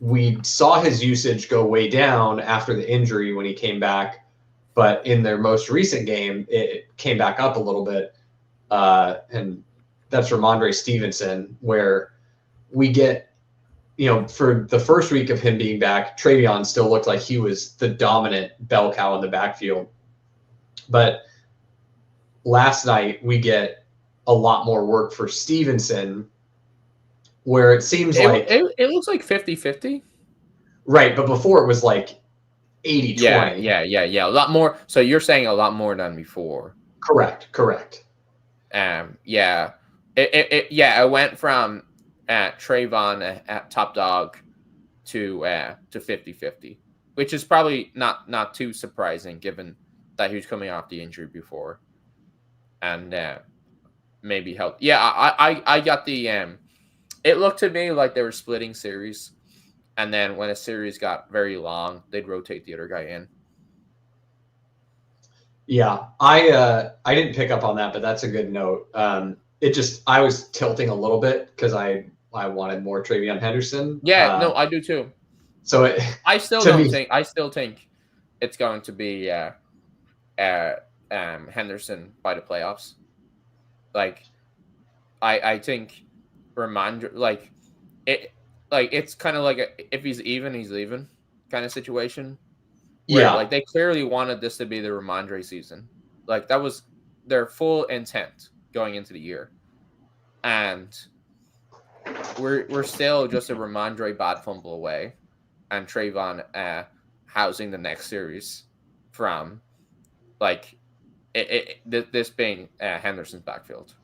we saw his usage go way down after the injury when he came back, but in their most recent game it came back up a little bit, and that's Rhamondre Stevenson, where we get, for the first week of him being back, TreVeyon still looked like he was the dominant bell cow in the backfield. But last night we get a lot more work for Stevenson, where it seems like it looks like 50-50. Right, but before it was like 80-20. Yeah. A lot more. So you're saying a lot more than before. Correct. Yeah. It went from TreVeyon at top dog to 50-50, which is probably not too surprising given that he was coming off the injury before, and maybe help. Yeah, I got the it looked to me like they were splitting series, and then when a series got very long, they'd rotate the other guy in. Yeah, I didn't pick up on that, but that's a good note. I was tilting a little bit because I wanted more TreVeyon Henderson. Yeah, no, I do too. So I still think it's going to be Henderson by the playoffs. Like, I think Rhamondre, it's kind of like if he's even, he's leaving kind of situation. Where, yeah, like they clearly wanted this to be the Rhamondre season. Like that was their full intent going into the year, and we're still just a Rhamondre bad fumble away, and TreVeyon housing the next series from this being Henderson's backfield.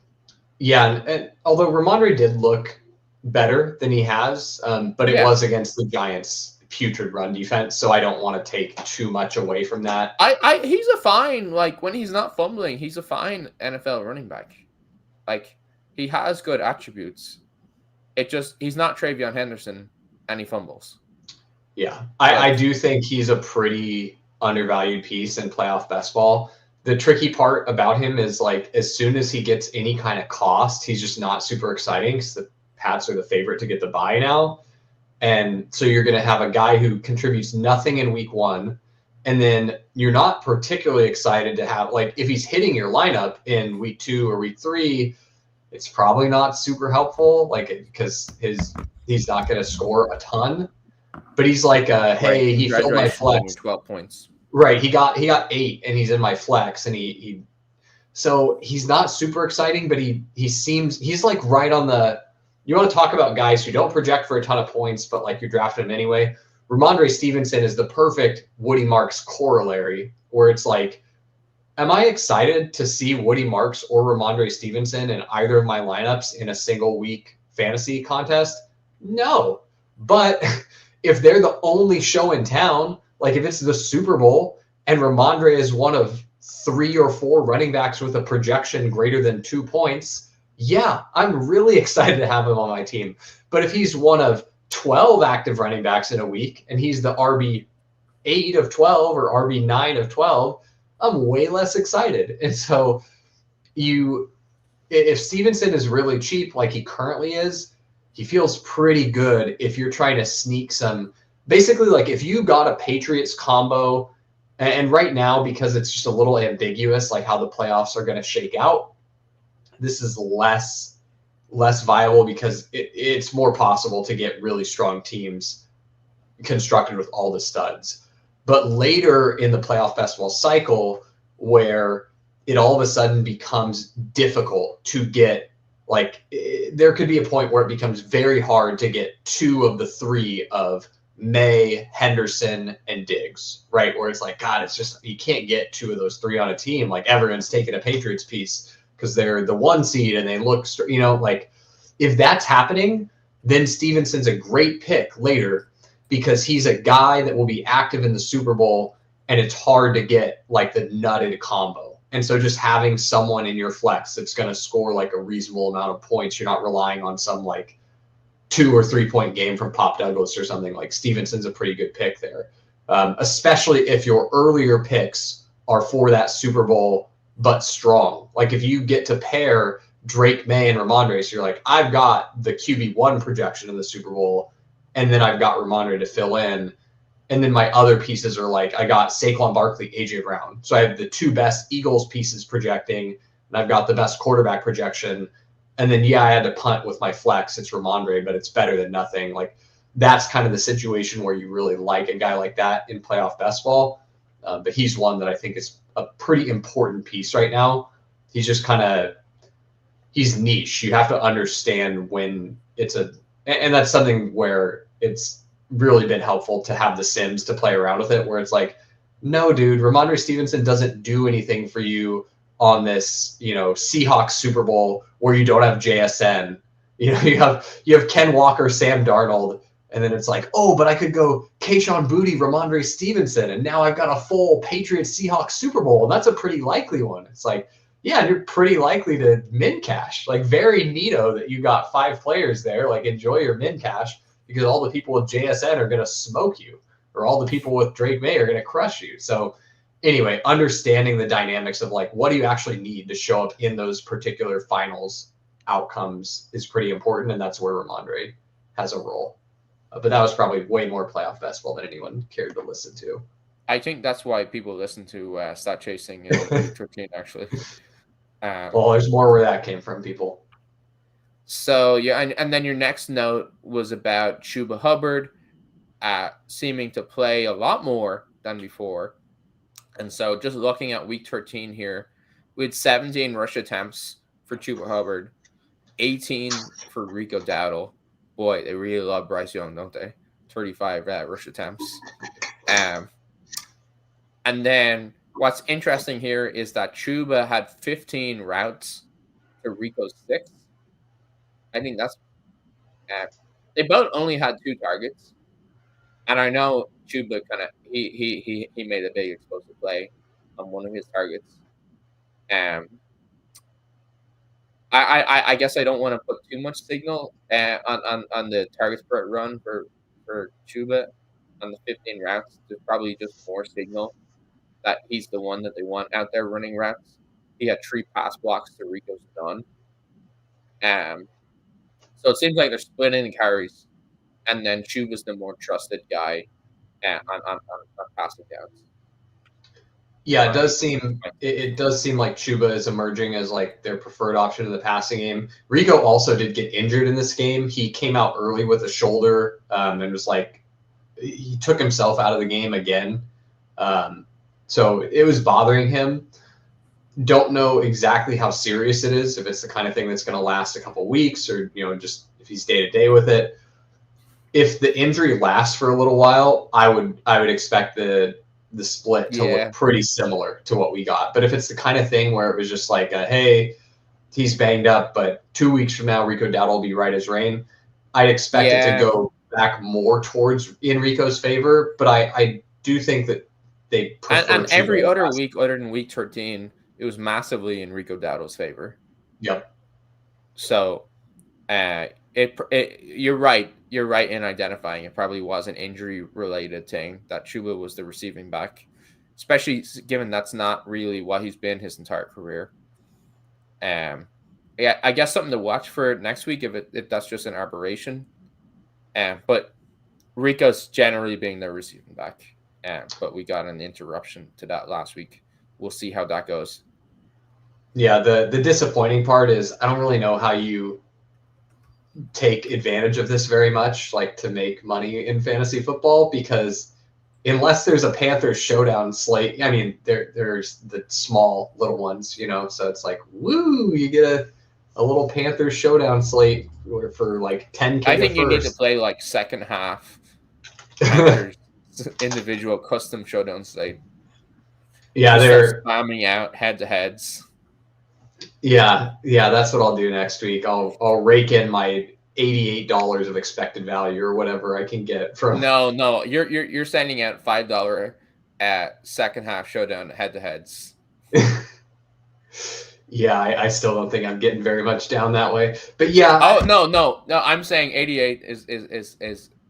Yeah, and although Rhamondre did look better than he has, but it was against the Giants' putrid run defense, so I don't want to take too much away from that. He's a fine, when he's not fumbling, he's a fine NFL running back. Like, he has good attributes. He's not TreVeyon Henderson, and he fumbles. Yeah, I do think he's a pretty undervalued piece in playoff best ball. The tricky part about him is, as soon as he gets any kind of cost, he's just not super exciting because the Pats are the favorite to get the bye now. And so you're going to have a guy who contributes nothing in week 1, and then you're not particularly excited to have, if he's hitting your lineup in week 2 or week 3, it's probably not super helpful, because he's not going to score a ton. But he's hey, he filled my flex. 12 points. Right, he got 8, and he's in my flex, and so he's not super exciting, but he's right on the. You want to talk about guys who don't project for a ton of points, but you're drafting him anyway. Rhamondre Stevenson is the perfect Woody Marks corollary, where it's am I excited to see Woody Marks or Rhamondre Stevenson in either of my lineups in a single week fantasy contest? No. But if they're the only show in town, if it's the Super Bowl and Rhamondre is one of 3 or 4 running backs with a projection greater than 2 points, yeah, I'm really excited to have him on my team. But if he's one of 12 active running backs in a week and he's the RB8 of 12 or RB9 of 12, I'm way less excited. And so if Stevenson is really cheap like he currently is, he feels pretty good if you're trying to sneak some. Basically, if you got a Patriots combo, and right now, because it's just a little ambiguous, how the playoffs are going to shake out, this is less viable because it's more possible to get really strong teams constructed with all the studs. But later in the playoff best ball cycle, where it all of a sudden becomes difficult to get, there could be a point where it becomes very hard to get 2 of the 3 of Maye, Henderson, and Diggs, right? Where it's God, it's just, you can't get 2 of those 3 on a team. Everyone's taking a Patriots piece because they're the 1 seed and they look, if that's happening, then Stevenson's a great pick later because he's a guy that will be active in the Super Bowl, and it's hard to get the nutted combo. And so just having someone in your flex that's going to score a reasonable amount of points, you're not relying on some 2 or 3 point game from Pop Douglas or something. Like Stevenson's a pretty good pick there, especially if your earlier picks are for that Super Bowl but strong. Like if you get to pair Drake Maye and Rhamondre, so you're like, I've got the QB1 projection in the Super Bowl, and then I've got Rhamondre to fill in. And then my other pieces are like, I got Saquon, Barkley, AJ Brown. So I have the 2 best Eagles pieces projecting, and I've got the best quarterback projection. And then, I had to punt with my flex. It's Rhamondre, but it's better than nothing. Like that's kind of the situation where you really like a guy like that in playoff best ball. But he's one that I think is a pretty important piece right now. He's just he's niche. You have to understand when and that's something where it's really been helpful to have the Sims to play around with it, where it's like, no, dude, Rhamondre Stevenson doesn't do anything for you on this, Seahawks Super Bowl where you don't have JSN. You have Ken Walker, Sam Darnold, and then it's like, oh, but I could go Kayshon Boutte, Rhamondre Stevenson, and now I've got a full Patriots Seahawks Super Bowl, and that's a pretty likely one. It's like, yeah, you're pretty likely to min cash. Like very neato that you got 5 players there. Like enjoy your min cash, because all the people with JSN are going to smoke you, or all the people with Drake Maye are going to crush you. So anyway, understanding the dynamics of like, what do you actually need to show up in those particular finals outcomes is pretty important. And that's where Rhamondre has a role. But that was probably way more playoff best ball than anyone cared to listen to. I think that's why people listen to Stat Chasing in Week 13, actually. Well, there's more where that came from, people. So, yeah, and then your next note was about Chuba Hubbard seeming to play a lot more than before. And so just looking at Week 13 here, we had 17 rush attempts for Chuba Hubbard, 18 for Rico Dowdle. Boy, they really love Bryce Young, don't they? 35 rush attempts. And then what's interesting here is that Chuba had 15 routes to Rico's 6. I think that's they both only had 2 targets, and I know Chuba he made a big explosive play on one of his targets. I guess I don't want to put too much signal on the targets per run for Chuba on the 15 routes. There's probably just more signal that he's the one that they want out there running routes. He had 3 pass blocks to Rico's none. So it seems like they're splitting the carries, and then Chuba's the more trusted guy on passing downs. Yeah, it does seem like Chuba is emerging as like their preferred option in the passing game. Rico also did get injured in this game. He came out early with a shoulder and was like, he took himself out of the game again. So it was bothering him. Don't know exactly how serious it is, if it's the kind of thing that's going to last a couple weeks, or just if he's day to day with it. If the injury lasts for a little while, I would expect the split to look pretty similar to what we got. But if it's the kind of thing where it was just like, hey, he's banged up, but 2 weeks from now Rico Dowdle will be right as rain, I'd expect it to go back more towards in Rico's favor. But I do think that they prefer and every other week other than Week 13, it was massively in Rico Dowdle's favor. Yep. So, you're right. You're right in identifying it probably was an injury-related thing that Chuba was the receiving back, especially given that's not really what he's been his entire career. I guess something to watch for next week if that's just an aberration. But Rico's generally being the receiving back. But we got an interruption to that last week. We'll see how that goes. Yeah, the disappointing part is I don't really know how you take advantage of this very much, like to make money in fantasy football, because unless there's a Panthers showdown slate, I mean, there's the small little ones, so it's like, woo, you get a little Panthers showdown slate for like 10K. I think you need to play like second half Panthers individual custom showdown slate. Yeah, they're spamming out head-to-heads. Yeah, that's what I'll do next week. I'll rake in my $88 of expected value or whatever I can get from. No, you're sending out $5 at second half showdown head-to-heads. Yeah, I still don't think I'm getting very much down that way. But yeah. Oh no! I'm saying 88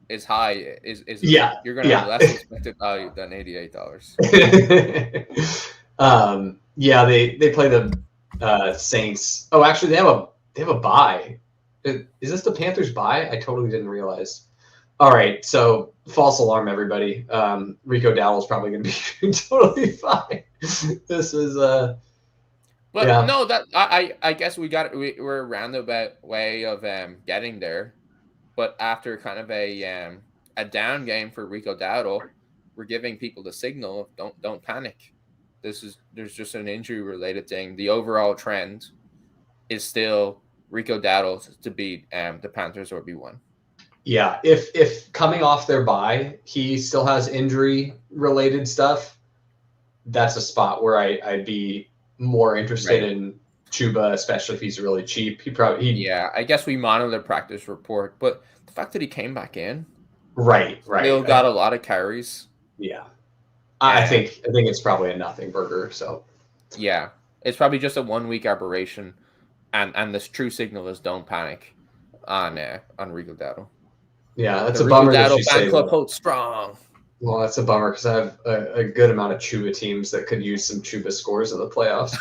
is high. Yeah. You're gonna have less expected value than $88. Yeah, they play the Saints. Oh, actually, they have a bye. Is this the Panthers bye? I totally didn't realize. All right, so false alarm, everybody. Rico Dowdle is probably going to be totally fine. This is But yeah. no, that I guess we're a roundabout way of getting there. But after kind of a down game for Rico Dowdle, we're giving people the signal of don't panic. There's just an injury related thing. The overall trend is still Rico Dowdle to beat the Panthers or B1. Yeah, if coming off their bye, he still has injury related stuff, that's a spot where I'd be more interested in Chuba, especially if he's really cheap. Yeah, I guess we monitor the practice report, but the fact that he came back in, right, still got a lot of carries. Yeah, I think it's probably a nothing burger. So yeah, it's probably just a 1 week aberration, and this true signal is don't panic on Rico Dowdle. Yeah, that's a bummer that you say club that. holds strong. Well, that's a bummer because I have a good amount of Chuba teams that could use some Chuba scores in the playoffs.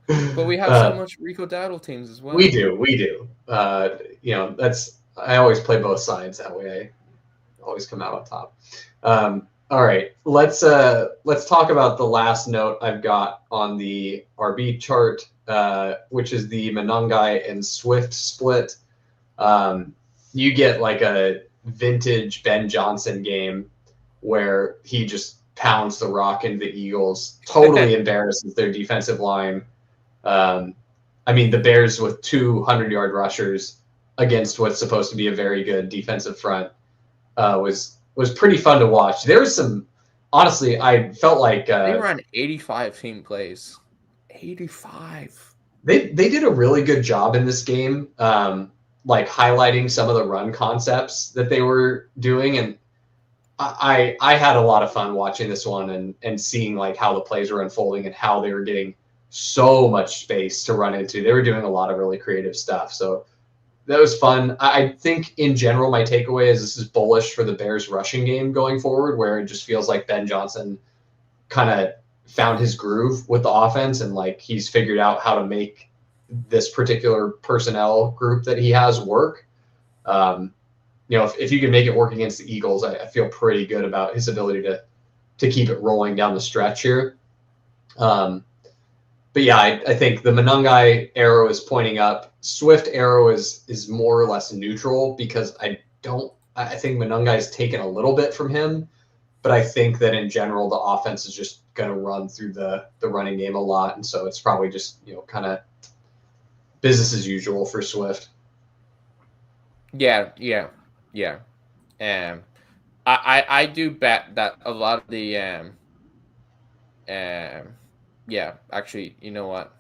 But we have so much Rico Dowdle teams as well. We do. I always play both sides. That way I always come out on top. All right, let's talk about the last note I've got on the RB chart, which is the Monangai and Swift split. You get like a vintage Ben Johnson game where he just pounds the rock into the Eagles, totally embarrasses their defensive line. I mean, the Bears with 200-yard rushers against what's supposed to be a very good defensive front was pretty fun to watch. There was some, honestly, I felt like they were on 85 team plays. 85. They did a really good job in this game. Like highlighting some of the run concepts that they were doing. And I had a lot of fun watching this one and seeing like how the plays were unfolding and how they were getting so much space to run into. They were doing a lot of really creative stuff. So that was fun. I think in general, my takeaway is this is bullish for the Bears rushing game going forward, where it just feels like Ben Johnson kind of found his groove with the offense and like he's figured out how to make this particular personnel group that he has work. If you can make it work against the Eagles, I feel pretty good about his ability to keep it rolling down the stretch here. But yeah, I think the Monangai arrow is pointing up. Swift arrow is more or less neutral because I think Monangai has taken a little bit from him, but I think that in general the offense is just going to run through the running game a lot, and so it's probably just kind of business as usual for Swift. Yeah. I do bet that a lot of the actually, you know what?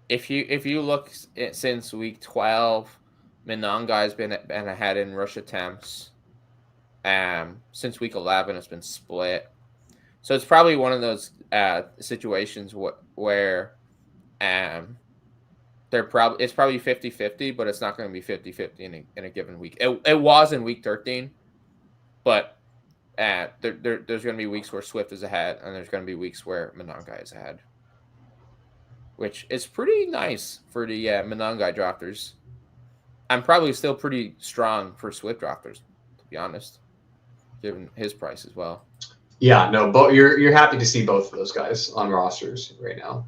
If you look since week 12, Monangai's been ahead in rush attempts. Since week 11, it's been split. So it's probably one of those situations where it's probably 50-50, but it's not going to be 50-50 in a given week. It was in week 13, but there's going to be weeks where Swift is ahead, and there's going to be weeks where Monangai is ahead, which is pretty nice for the Monangai drafters. I'm probably still pretty strong for Swift drafters, to be honest, given his price as well. Yeah, no, but you're happy to see both of those guys on rosters right now.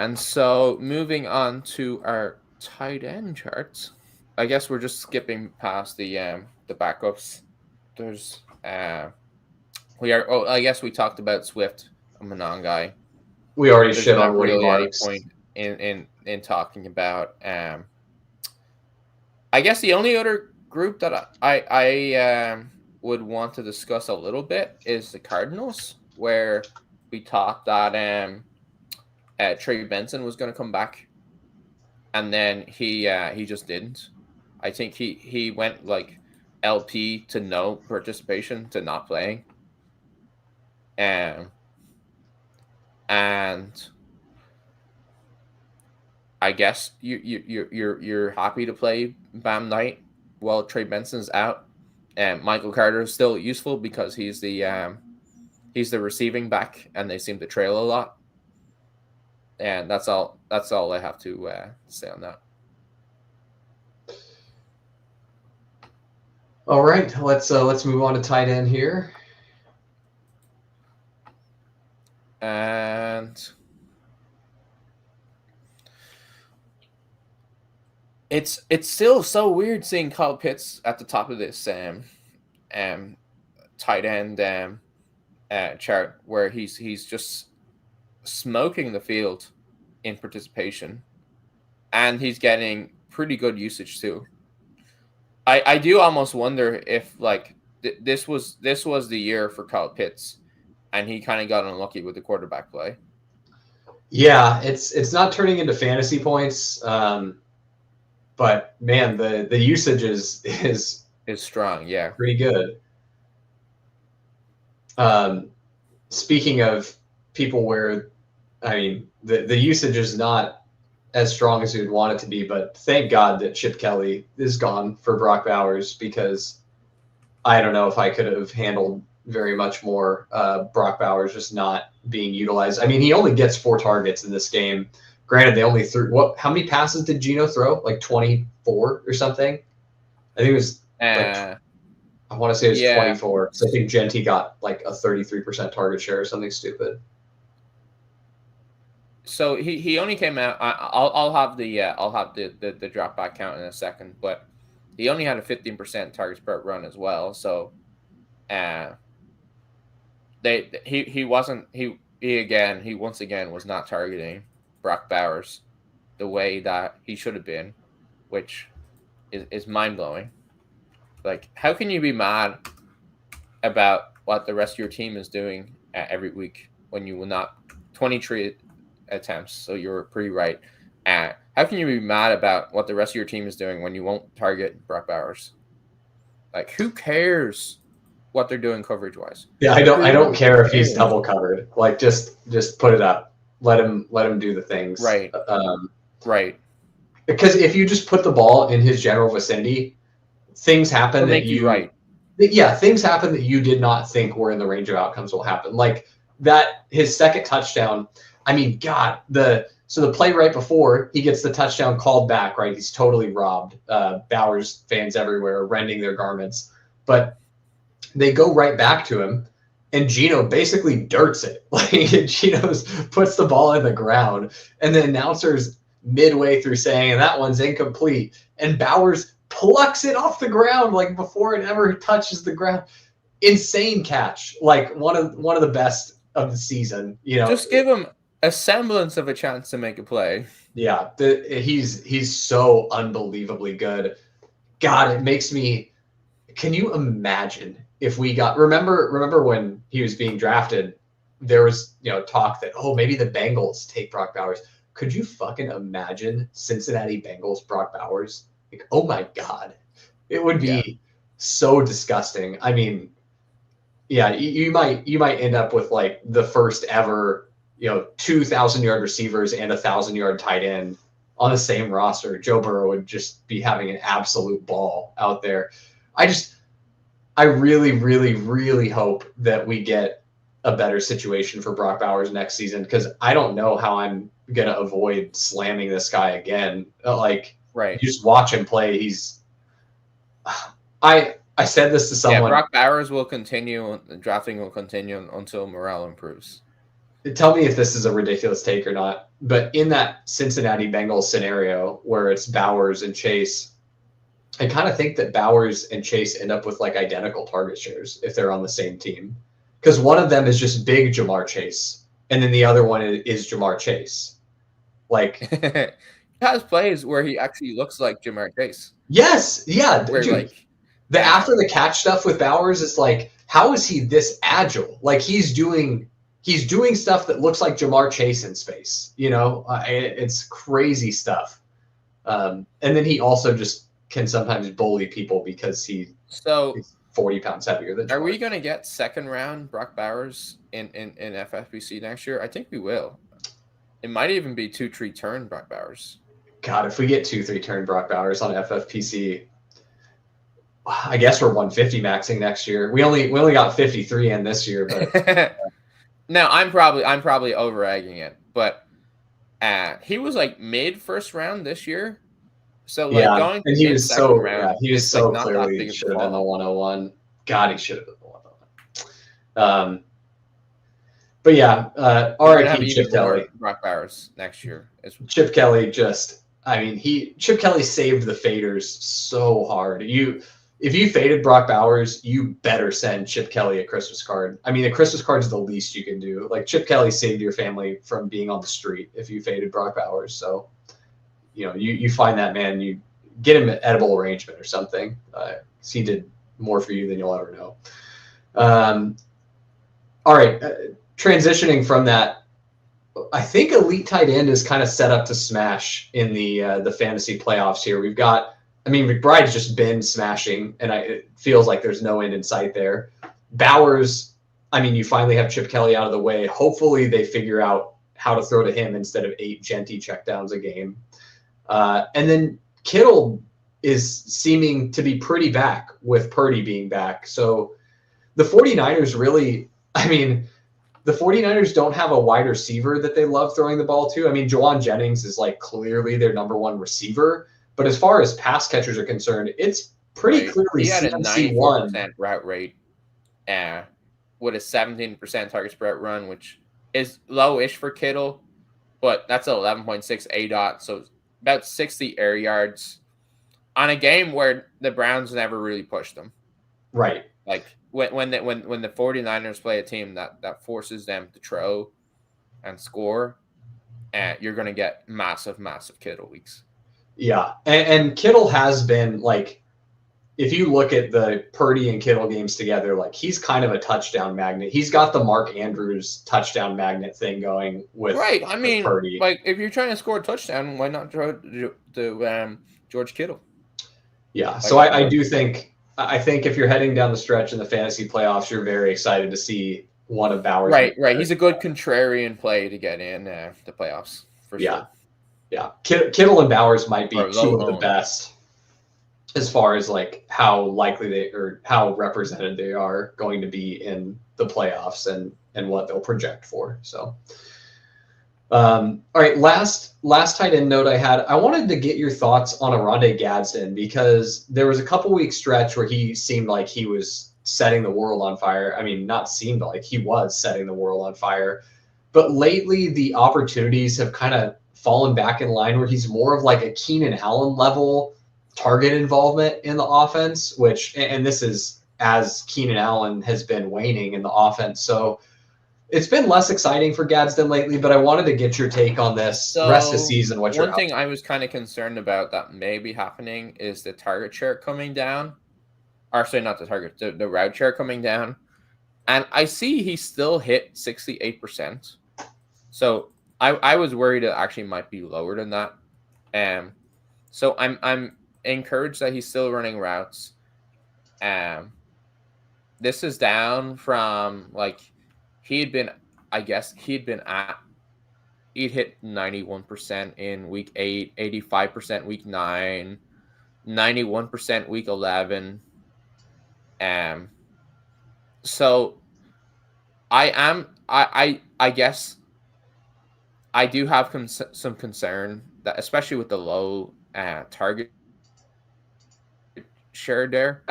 And so moving on to our tight end charts, I guess we're just skipping past the backups. There's I guess we talked about Swift and Monangai. We already shit on Woody Marks. Point in talking about I guess the only other group that I would want to discuss a little bit is the Cardinals, where we thought that Trey Benson was going to come back, and then he just didn't. I think he went like LP to no participation to not playing. and I guess you're happy to play Bam Knight while Trey Benson's out, and Michael Carter is still useful because he's the receiving back, and they seem to trail a lot. And that's all I have to say on that. All right, let's move on to tight end here. And it's still so weird seeing Kyle Pitts at the top of this tight end chart, where he's just smoking the field in participation, and he's getting pretty good usage too. I do almost wonder if like this was the year for Kyle Pitts, and he kind of got unlucky with the quarterback play. Yeah, it's not turning into fantasy points, but man, the usage is strong. Yeah, pretty good. Speaking of people where, I mean, the usage is not as strong as you'd want it to be, but thank God that Chip Kelly is gone for Brock Bowers, because I don't know if I could have handled very much more Brock Bowers just not being utilized. I mean, he only gets 4 targets in this game. Granted, they only threw how many passes did Geno throw? Like 24 or something? I think it was I want to say it was 24. So I think Jeanty got like a 33% target share or something stupid. So he only came out. I'll have the drop back count in a second, but he only had a 15% targets per run as well. So, he once again was not targeting Brock Bowers the way that he should have been, which is mind blowing. Like, how can you be mad about what the rest of your team is doing every week when you will not 23 attempts? So you're pretty right. How can you be mad about what the rest of your team is doing when you won't target Brock Bowers? Like, who cares what they're doing coverage wise? Yeah, I don't care if he's double covered. Like, just put it up. Let him do the things. Right. Right. Because if you just put the ball in his general vicinity, things happen that you right. Yeah, things happen that you did not think were in the range of outcomes will happen. Like that, his second touchdown. I mean, God, the play right before he gets the touchdown called back, right? He's totally robbed. Bowers fans everywhere rending their garments, but they go right back to him, and Geno basically dirts it. Like Geno puts the ball in the ground, and the announcers midway through saying, and that one's incomplete, and Bowers plucks it off the ground like before it ever touches the ground. Insane catch, like one of the best of the season. You know, just give him a semblance of a chance to make a play. Yeah, he's so unbelievably good. God, it makes me. Can you imagine if we got? Remember when he was being drafted, there was talk that maybe the Bengals take Brock Bowers. Could you fucking imagine Cincinnati Bengals Brock Bowers? Like, oh my God, it would be so disgusting. I mean, yeah, you might end up with like the first ever 2,000-yard receivers and 1,000-yard tight end on the same roster. Joe Burrow would just be having an absolute ball out there. I really, really, really hope that we get a better situation for Brock Bowers next season, because I don't know how I'm going to avoid slamming this guy again. Like, right. You just watch him play. I said this to someone. Yeah, Brock Bowers will continue. The drafting will continue until morale improves. Tell me if this is a ridiculous take or not, but in that Cincinnati Bengals scenario where it's Bowers and Chase, I kind of think that Bowers and Chase end up with like identical target shares if they're on the same team, because one of them is just big Jamar Chase, and then the other one is Jamar Chase. Like, he has plays where he actually looks like Jamar Chase. Yes, yeah, where, dude. Like, the after the catch stuff with Bowers is like, how is he this agile? Like he's doing stuff that looks like Jamar Chase in space. It's crazy stuff. And then he also just can sometimes bully people because 40 pounds heavier than Are George. we going to get second round Brock Bowers in FFPC next year? I think we will. It might even be 2-3 turn Brock Bowers. God, if we get 2-3 turn Brock Bowers on FFPC, I guess we're 150 maxing next year. We only got 53 in this year, but no, I'm probably over egging it, but he was like mid first round this year. So like going and he was so round, he was so like clearly should have been the 101. God, he should have been the 101. But yeah, RIP Chip Kelly. Brock Bowers next year. Chip Kelly Chip Kelly saved the faders so hard. If you faded Brock Bowers, you better send Chip Kelly a Christmas card. I mean, a Christmas card is the least you can do. Like Chip Kelly saved your family from being on the street if you faded Brock Bowers. So, you find that man, you get him an edible arrangement or something. He did more for you than you'll ever know. All right, transitioning from that, I think elite tight end is kind of set up to smash in the fantasy playoffs here. McBride's just been smashing, and it feels like there's no end in sight there. Bowers, you finally have Chip Kelly out of the way. Hopefully they figure out how to throw to him instead of 8 Jeanty checkdowns a game. And then Kittle is seeming to be pretty back with Purdy being back. So the 49ers really, the 49ers don't have a wide receiver that they love throwing the ball to. Jawan Jennings is like clearly their number one receiver. But as far as pass catchers are concerned, it's pretty clearly he had a CMC 94% route rate with a 17% targets per route run, which is low-ish for Kittle, but that's an 11.6 ADOT, so about 60 air yards on a game where the Browns never really pushed them. Right. Like when the 49ers play a team that forces them to throw and score, you're going to get massive, massive Kittle weeks. Yeah, and Kittle has been like, if you look at the Purdy and Kittle games together, like he's kind of a touchdown magnet. He's got the Mark Andrews touchdown magnet thing going with right. With Purdy. Like if you're trying to score a touchdown, why not throw to George Kittle? Yeah, so I do think if you're heading down the stretch in the fantasy playoffs, you're very excited to see one of Bowers. Right. He's a good contrarian play to get in the playoffs for sure. Yeah, Kittle and Bowers might be two of the best as far as like how likely how represented they are going to be in the playoffs and what they'll project for. So, all right, last tight end note I had, I wanted to get your thoughts on Oronde Gadsden because there was a couple week stretch where he seemed like he was setting the world on fire. Not seemed like he was setting the world on fire, but lately the opportunities have kind of fallen back in line where he's more of like a Keenan Allen level target involvement in the offense, and this is as Keenan Allen has been waning in the offense. So it's been less exciting for Gadsden lately, but I wanted to get your take on this rest of the season. One thing I was kind of concerned about that may be happening is the target share coming down. Or sorry, not the target, the route share coming down. And I see he still hit 68%. So I was worried it actually might be lower than that. So I'm encouraged that he's still running routes. This is down from like he'd hit 91% in week 8, 85% week 9, 91% week 11. So I guess I do have some concern that, especially with the low target share there,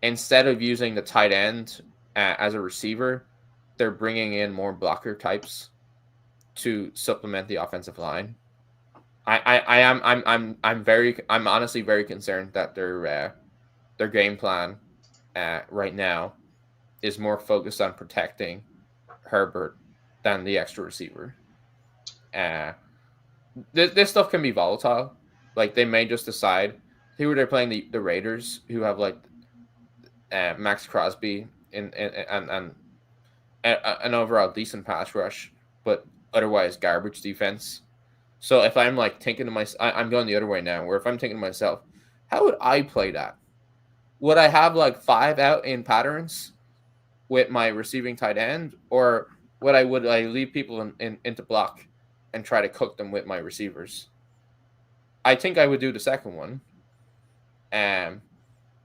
instead of using the tight end as a receiver, they're bringing in more blocker types to supplement the offensive line. I'm honestly very concerned that their game plan right now is more focused on protecting Herbert than the extra receiver. This stuff can be volatile. Like they may just decide who they're playing the Raiders, who have like Max Crosby and an overall decent pass rush, but otherwise garbage defense. So if I'm like thinking to myself, I'm going the other way now, where if I'm thinking to myself, how would I play that? would I have like 5 out in patterns with my receiving tight end, or would I leave people into block and try to cook them with my receivers? I think I would do the second one.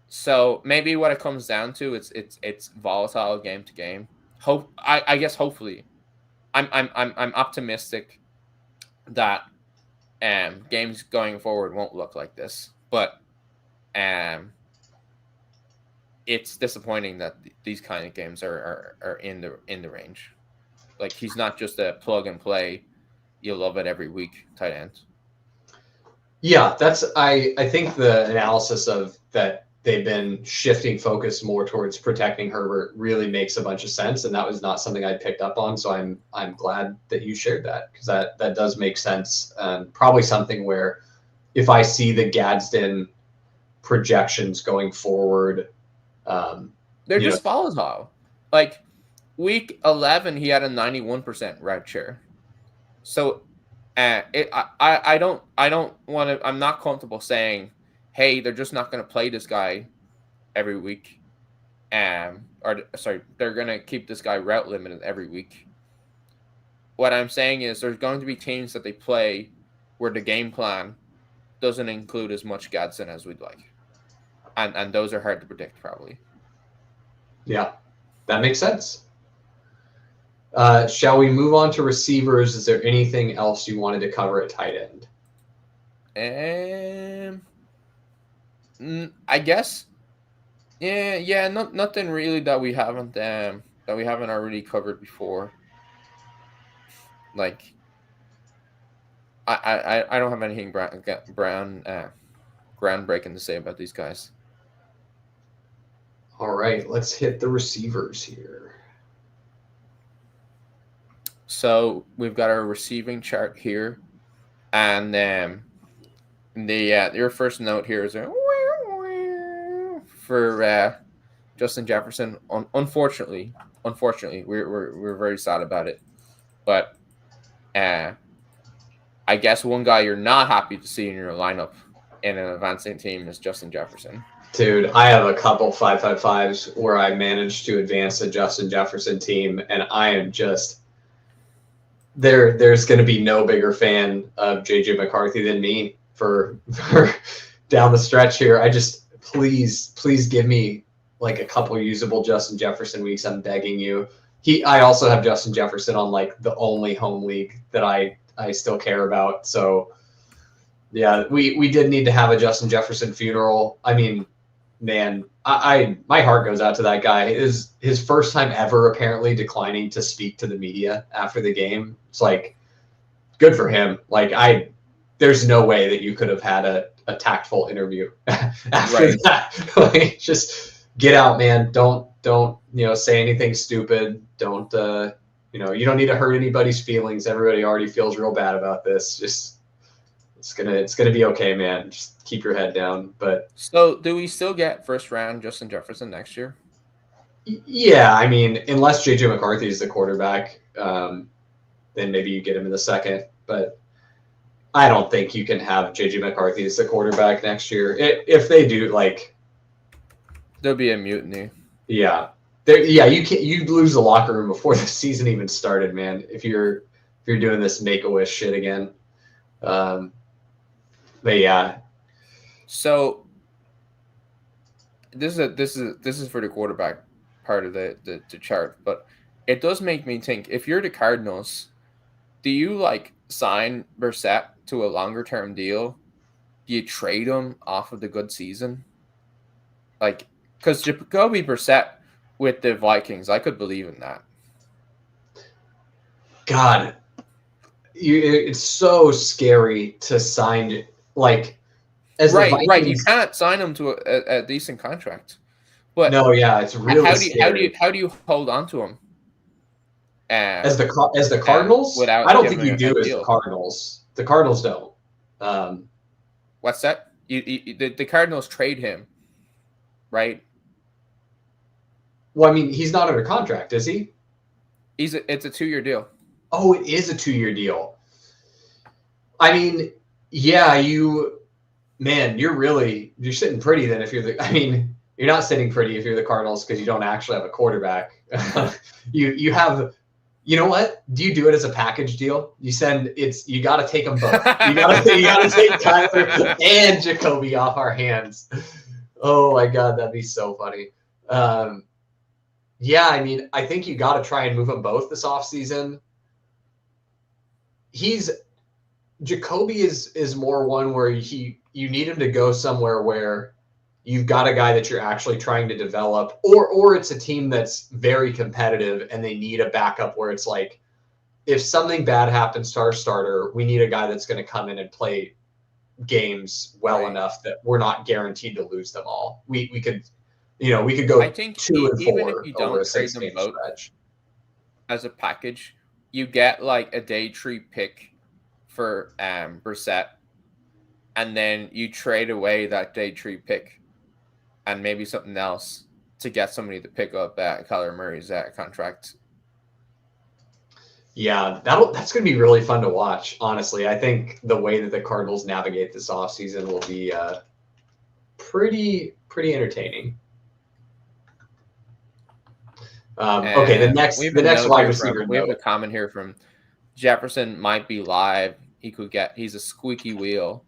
So maybe what it comes down to it's volatile game to game. I guess hopefully, I'm optimistic that games going forward won't look like this, but it's disappointing that these kind of games are in the range. Like, he's not just a plug and play, you love it every week tight end. Yeah, that's I think the analysis of that they've been shifting focus more towards protecting Herbert really makes a bunch of sense, and that was not something I picked up on. So I'm glad that you shared that, because that does make sense. Probably something where if I see the Gadsden projections going forward, they're just volatile. Like week 11, he had a 91% route share. So I don't want to. I'm not comfortable saying, hey, they're just not going to play this guy every week. They're going to keep this guy route limited every week. What I'm saying is there's going to be teams that they play where the game plan doesn't include as much Gadsden as we'd like. And those are hard to predict, probably. Yeah, that makes sense. Shall we move on to receivers? Is there anything else you wanted to cover at tight end? I guess, yeah, nothing really that we haven't already covered before. Like, I don't have anything groundbreaking to say about these guys. All right, let's hit the receivers here. So we've got our receiving chart here, and your first note here is for Justin Jefferson. Unfortunately, we're very sad about it, but I guess one guy you're not happy to see in your lineup in an advancing team is Justin Jefferson. Dude, I have a couple 555s where I managed to advance a Justin Jefferson team, and I am just there's going to be no bigger fan of JJ McCarthy than me for down the stretch here. I just please give me like a couple usable Justin Jefferson weeks. I'm begging you. I also have Justin Jefferson on like the only home league that I still care about. So yeah, we did need to have a Justin Jefferson funeral. I mean, man, my heart goes out to that guy. It is his first time ever apparently declining to speak to the media after the game. It's like, good for him. Like, there's no way that you could have had a tactful interview after that. Like, just get out, man. Don't say anything stupid. Don't you don't need to hurt anybody's feelings. Everybody already feels real bad about this. Just it's gonna be okay, man. Just keep your head down. But so, do we still get first round Justin Jefferson next year? Yeah, I mean, unless JJ McCarthy is the quarterback, then maybe you get him in the second. But I don't think you can have JJ McCarthy as the quarterback next year. If they do, like, there'll be a mutiny. Yeah, you'd lose the locker room before the season even started, man. If you're doing this Make-A-Wish shit again. But yeah. So this is for the quarterback part of the chart, but it does make me think, if you're the Cardinals, do you like sign Brissett to a longer term deal? Do you trade him off of the good season? Like, because Jacoby Brissett with the Vikings, I could believe in that. God, it's so scary to sign, like, as right, the Vikings, right. You can't sign him to a decent contract. But no, yeah, it's really scary. How do you hold on to him? As the Cardinals, I don't think you do as the Cardinals. The Cardinals don't. What's that? The Cardinals trade him, right? Well, I mean, he's not under contract, is he? It's a 2-year deal. Oh, it is a 2-year deal. I mean, yeah, you're sitting pretty then if You're not sitting pretty if you're the Cardinals because you don't actually have a quarterback. you have. You know what? Do you do it as a package deal? You got to take them both. You got to take Kyler and Jacoby off our hands. Oh my God, that'd be so funny. Yeah, I mean, I think you got to try and move them both this offseason. Jacoby is more one where you need him to go somewhere where you've got a guy that you're actually trying to develop, or it's a team that's very competitive and they need a backup where it's like, if something bad happens to our starter, we need a guy that's going to come in and play games well enough that we're not guaranteed to lose them all. We could go I think 2 and 4 even if you don't trade them both as a package, you get like a day 3 pick for Brissett, and then you trade away that day 3 pick and maybe something else to get somebody to pick up Kyler Murray's contract. Yeah, that's going to be really fun to watch, honestly. I think the way that the Cardinals navigate this offseason will be pretty entertaining. Okay, the next wide receiver. We have a comment here from Jefferson might be live. He's a squeaky wheel.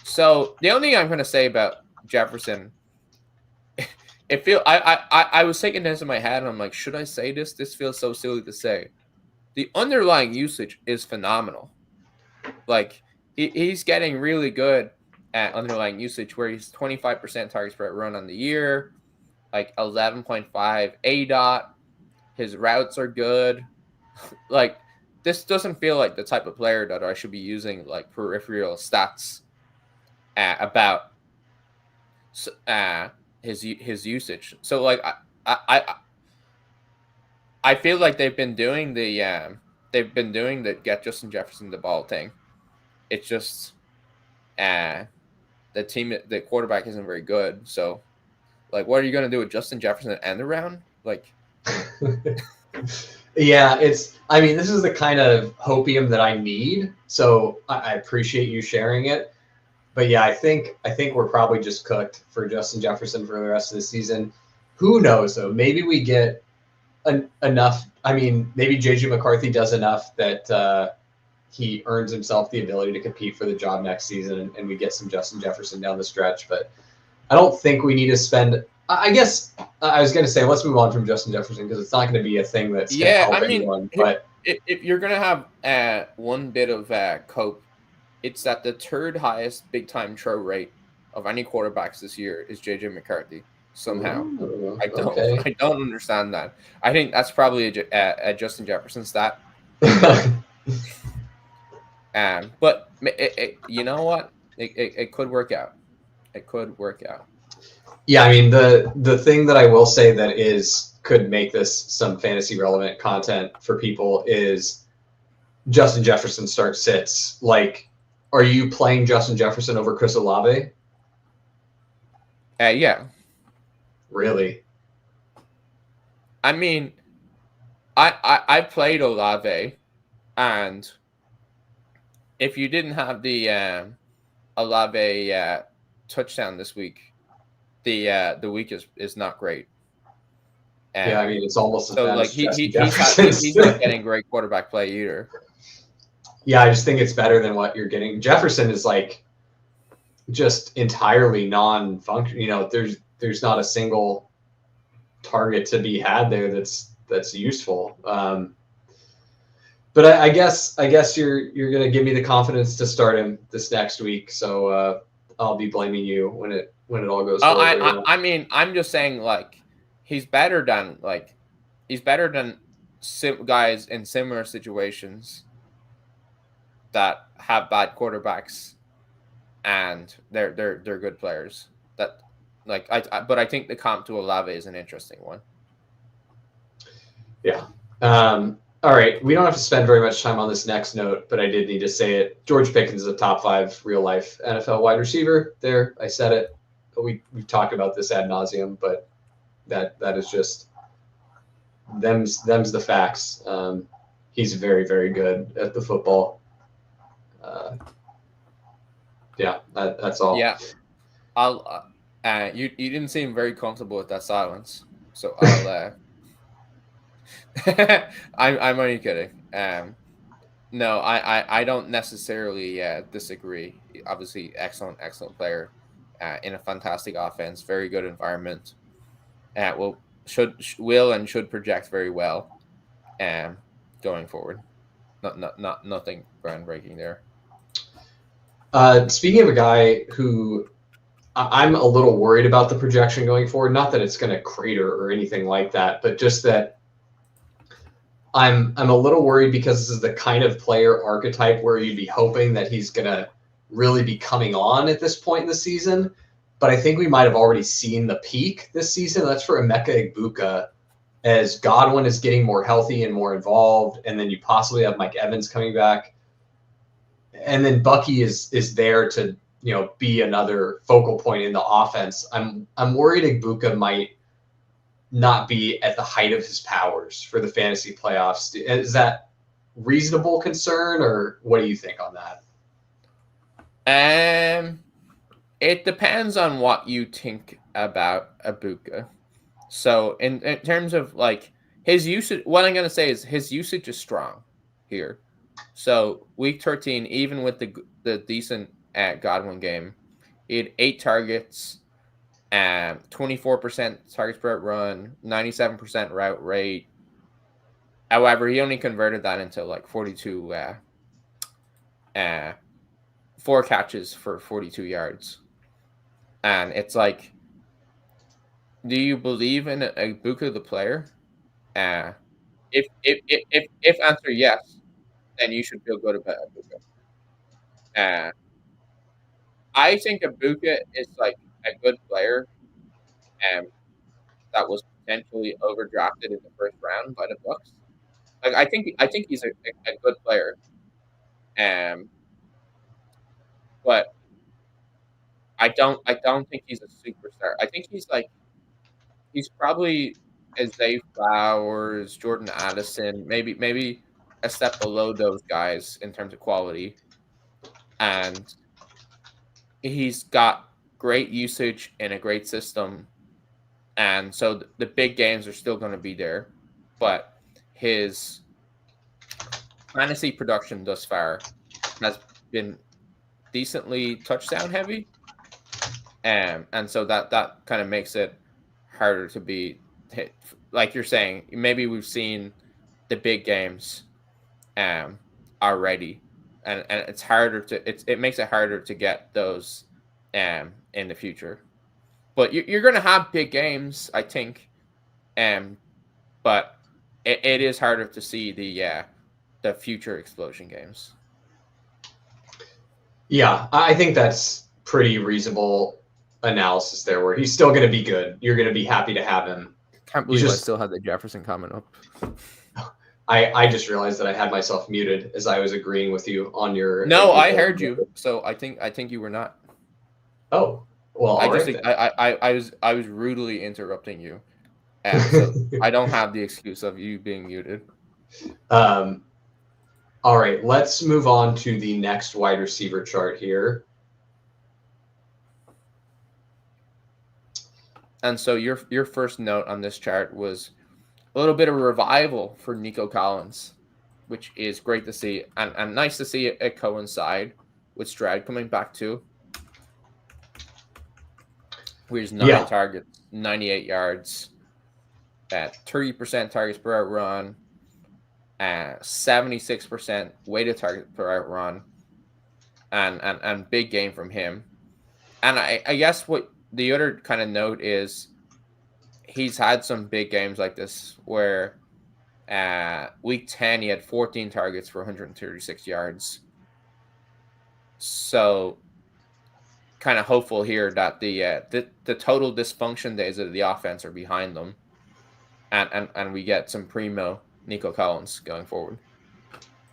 So the only thing I'm going to say about Jefferson, I was taking this in my head and I'm like, should I say this? This feels so silly to say. The underlying usage is phenomenal. Like he's getting really good at underlying usage where he's 25% targets per run on the year, like 11.5 ADOT. His routes are good. Like this doesn't feel like the type of player that I should be using like peripheral stats about his usage. So like I feel like they've been doing the get Justin Jefferson the ball thing. It's just the quarterback isn't very good. So like what are you going to do with Justin Jefferson end around? Like yeah, this is the kind of hopium that I need. So I appreciate you sharing it. But yeah, I think we're probably just cooked for Justin Jefferson for the rest of the season. Who knows though? Maybe we get enough. I mean, maybe JJ McCarthy does enough that he earns himself the ability to compete for the job next season, and we get some Justin Jefferson down the stretch. But I don't think we need to spend. I guess I was going to say let's move on from Justin Jefferson because it's not going to be a thing that's going to help anyone. But if you're going to have one bit of cope, it's that the third highest big time throw rate of any quarterbacks this year is JJ McCarthy. Somehow, I don't understand that. I think that's probably a Justin Jefferson stat. But you know what? It could work out. It could work out. Yeah, I mean the thing that I will say that could make this some fantasy relevant content for people is Justin Jefferson start sits. Like, are you playing Justin Jefferson over Chris Olave? Yeah. Really? I mean, I played Olave, and if you didn't have the Olave touchdown this week, the week is not great. Yeah, I mean it's almost so like he's not getting great quarterback play either. Yeah, I just think it's better than what you're getting. Jefferson is like just entirely non-functional. You know, there's not a single target to be had there that's useful. But I guess you're gonna give me the confidence to start him this next week. So I'll be blaming you when it all goes. I mean, I'm just saying like he's better than guys in similar situations that have bad quarterbacks and they're good players. That like but I think the comp to Olave is an interesting one. Yeah. All right. We don't have to spend very much time on this next note, but I did need to say it. George Pickens is a top 5 real life NFL wide receiver. There, I said it. We've talked about this ad nauseum, but that is just them's the facts. He's very, very good at the football. Yeah, that's all. Yeah, You didn't seem very comfortable with that silence, so I'll. I'm only kidding. No, I don't necessarily disagree. Obviously, excellent player in a fantastic offense, very good environment. Will should project very well. Going forward, nothing groundbreaking there. Speaking of a guy who I'm a little worried about the projection going forward, not that it's going to crater or anything like that, but just that I'm a little worried because this is the kind of player archetype where you'd be hoping that he's going to really be coming on at this point in the season. But I think we might have already seen the peak this season. That's for Emeka Egbuka, as Godwin is getting more healthy and more involved, and then you possibly have Mike Evans coming back. And then Bucky is there to, be another focal point in the offense. I'm worried Egbuka might not be at the height of his powers for the fantasy playoffs. Is that reasonable concern, or what do you think on that? It depends on what you think about Egbuka. So in terms of like his usage, what I'm going to say is his usage is strong here. So week 13, even with the decent Godwin game, he had 8 targets, 24% targets per run, 97% route rate. However, he only converted that into like 42, 4 catches for 42 yards. And it's like, do you believe in Egbuka the player? If answer yes, then you should feel good about Egbuka. I think Egbuka is like a good player, that was potentially overdrafted in the first round by the Bucs. Like I think he's a good player, but I don't think he's a superstar. I think he's probably Zay Flowers, Jordan Addison, maybe a step below those guys in terms of quality. And he's got great usage in a great system. And so the big games are still going to be there. But his fantasy production thus far has been decently touchdown heavy. And so that kind of makes it harder to be hit. Like you're saying, maybe we've seen the big games already, and it's harder to it makes it harder to get those in the future. But you're going to have big games, I think, but it is harder to see the future explosion games. Yeah, I think that's pretty reasonable analysis there, where he's still going to be good. You're going to be happy to have him. Can't believe I still had the Jefferson comment up. I just realized that I had myself muted as I was agreeing with you on your. No, I heard you. So I think you were not. Oh well, I was rudely interrupting you, so I don't have the excuse of you being muted. All right, let's move on to the next wide receiver chart here. And so your first note on this chart was a little bit of a revival for Nico Collins, which is great to see, and nice to see it coincide with Stroud coming back too. Here's 9 targets, 98 yards, at 30% targets per out run, 76% weighted target per out run, and big game from him. And I guess what the other kind of note is, he's had some big games like this where week 10 he had 14 targets for 136 yards. So kind of hopeful here that the total dysfunction days of the offense are behind them, and we get some primo Nico Collins going forward.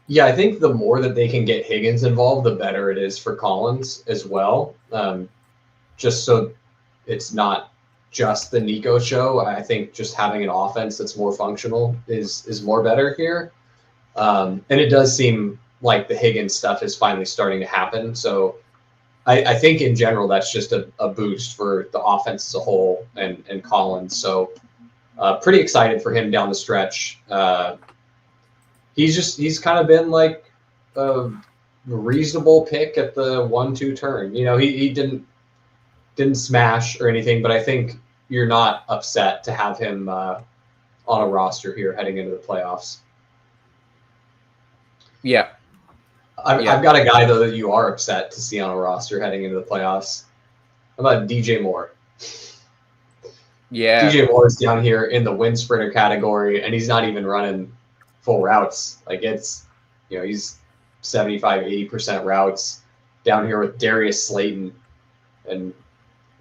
Yeah, I think the more that they can get Higgins involved, the better it is for Collins as well. Just so it's not just the Nico show. I think just having an offense that's more functional is more better here. And it does seem like the Higgins stuff is finally starting to happen. So I think in general that's just a boost for the offense as a whole and Collins. So pretty excited for him down the stretch. He's kind of been like a reasonable pick at the 1-2 turn. He didn't smash or anything, but I think you're not upset to have him on a roster here heading into the playoffs. Yeah. I've got a guy, though, that you are upset to see on a roster heading into the playoffs. How about DJ Moore? Yeah. DJ Moore is down here in the wind sprinter category, and he's not even running full routes. Like he's 75, 80% routes down here with Darius Slayton. And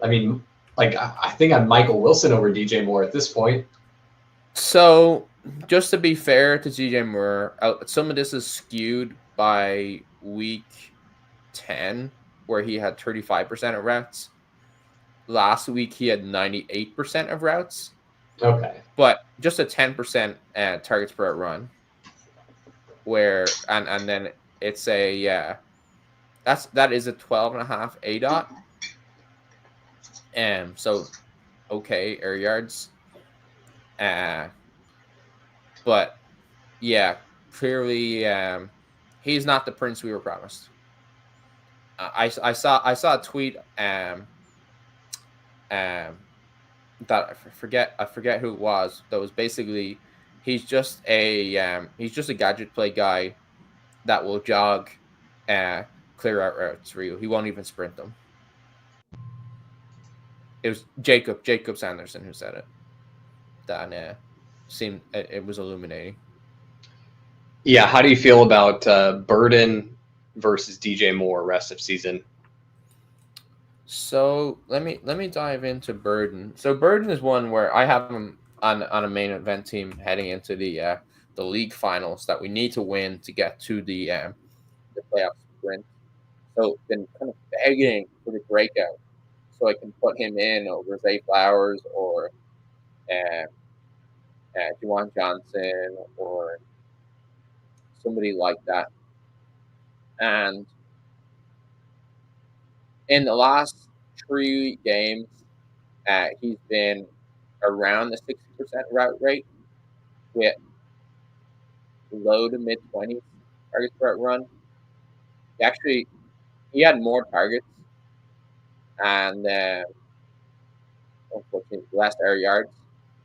I mean, I think I'm Michael Wilson over DJ Moore at this point. So just to be fair to DJ Moore, some of this is skewed by week 10, where he had 35% of routes. Last week, he had 98% of routes. Okay. But just a 10% targets per run. And then it's that is a 12.5 ADOT. So okay, air yards. But yeah, clearly he's not the prince we were promised. I saw a tweet that I forget who it was. That was basically he's just a gadget play guy that will jog, clear out routes for you. He won't even sprint them. It was Jacob Sanderson who said it. That seemed it was illuminating. Yeah, how do you feel about Burden versus DJ Moore rest of season? So let me dive into Burden. So Burden is one where I have him on a main event team heading into the league finals that we need to win to get to the playoff sprint. So been kind of begging for the breakout so I can put him in over Zay Flowers or Juwan Johnson or somebody like that. And in the last 3 games, he's been around the 60% route rate with low to mid 20s targets per run. He had more targets and unfortunately less air yards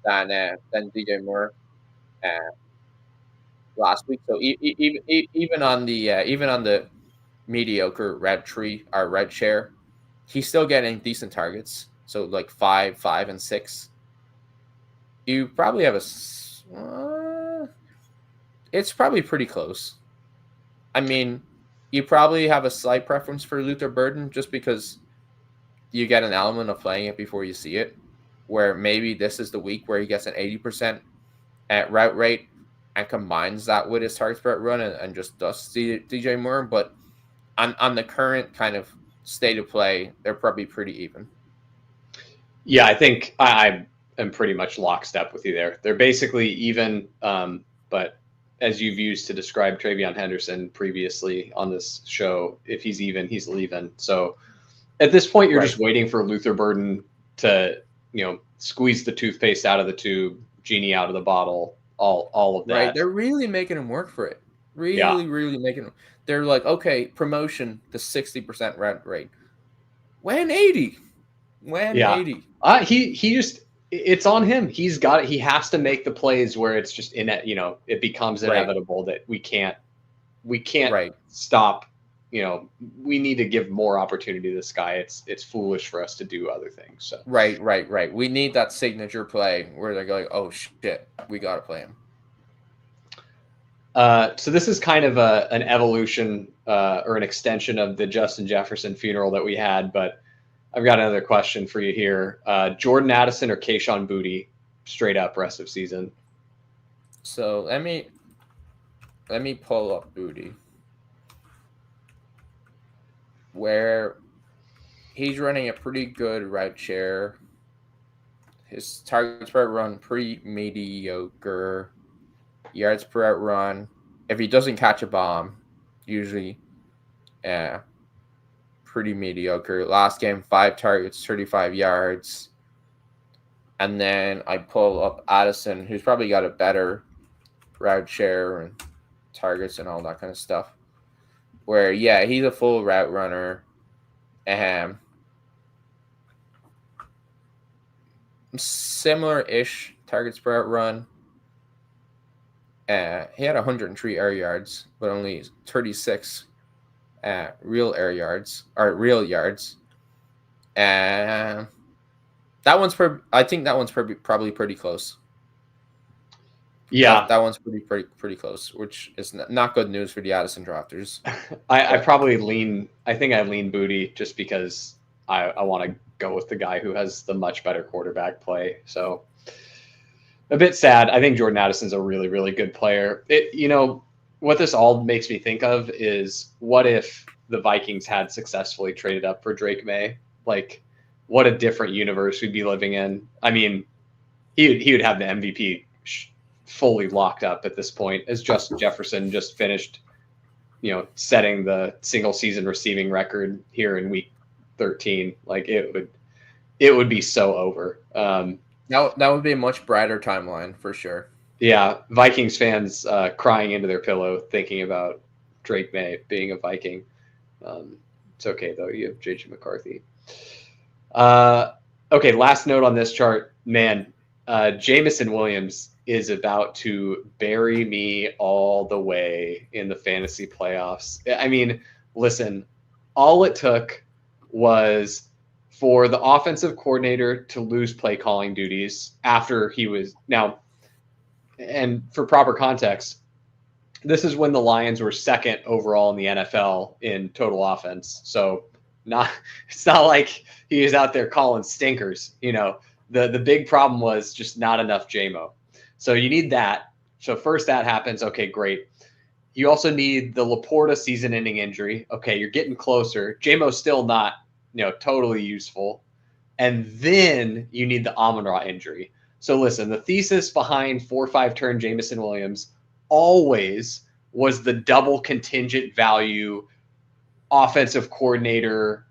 than DJ Moore last week. So even on the mediocre red tree or red share, he's still getting decent targets. So like 5, 5, and 6. You probably have it's probably pretty close. I mean, you probably have a slight preference for Luther Burden just because you get an element of playing it before you see it, where maybe this is the week where he gets an 80% at route rate and combines that with his targets per run and just dusts DJ Moore. But on the current kind of state of play, they're probably pretty even. Yeah, I think I am pretty much lockstep with you there. They're basically even, but as you've used to describe TreVeyon Henderson previously on this show, if he's even, he's leaving. So at this point, you're just waiting for Luther Burden to, squeeze the toothpaste out of the tube, genie out of the bottle, all of that. Right. They're really making him work for it. Really making him. They're like, okay, promotion to 60% route rate. When 80? 80? He just, it's on him. He's got it. He has to make the plays where it's just it becomes inevitable that we can't stop. We need to give more opportunity to this guy. It's foolish for us to do other things. So. Right. We need that signature play where they're going, oh shit, we got to play him. So this is kind of an evolution or an extension of the Justin Jefferson funeral that we had, but I've got another question for you here. Jordan Addison or Kayshon Boutte, straight up rest of season? So let me pull up Boutte, where he's running a pretty good route share. His targets per run pretty mediocre. Yards per out run, if he doesn't catch a bomb, usually pretty mediocre. Last game, 5 targets, 35 yards. And then I pull up Addison, who's probably got a better route share and targets and all that kind of stuff. Where, yeah, he's a full route runner. Similar-ish targets per route run. He had 103 air yards, but only 36 real air yards or real yards. That one's I think that one's probably pretty close. Yeah, that one's pretty close, which is not good news for the Addison drafters. I probably lean. I think I lean Booty just because I want to go with the guy who has the much better quarterback play. So a bit sad. I think Jordan Addison's a really, really good player. What this all makes me think of is what if the Vikings had successfully traded up for Drake Maye? Like, what a different universe we'd be living in. I mean, he would have the MVP fully locked up at this point, as Justin Jefferson just finished, setting the single season receiving record here in week 13. Like, it would be so over. That would be a much brighter timeline for sure. Yeah, Vikings fans crying into their pillow thinking about Drake Maye being a Viking. It's okay, though. You have J.J. McCarthy. Okay, last note on this chart. Man, Jameson Williams is about to bury me all the way in the fantasy playoffs. I mean, listen, all it took was for the offensive coordinator to lose play calling duties after he was now, and for proper context, this is when the Lions were second overall in the NFL in total offense. So it's not like he was out there calling stinkers. The big problem was just not enough JMO. So you need that. So first that happens. Okay, great. You also need the Laporta season-ending injury. Okay, you're getting closer. JMO's still not, totally useful. And then you need the Amon-Ra injury. So listen, the thesis behind 4-5 turn Jameson Williams always was the double contingent value offensive coordinator,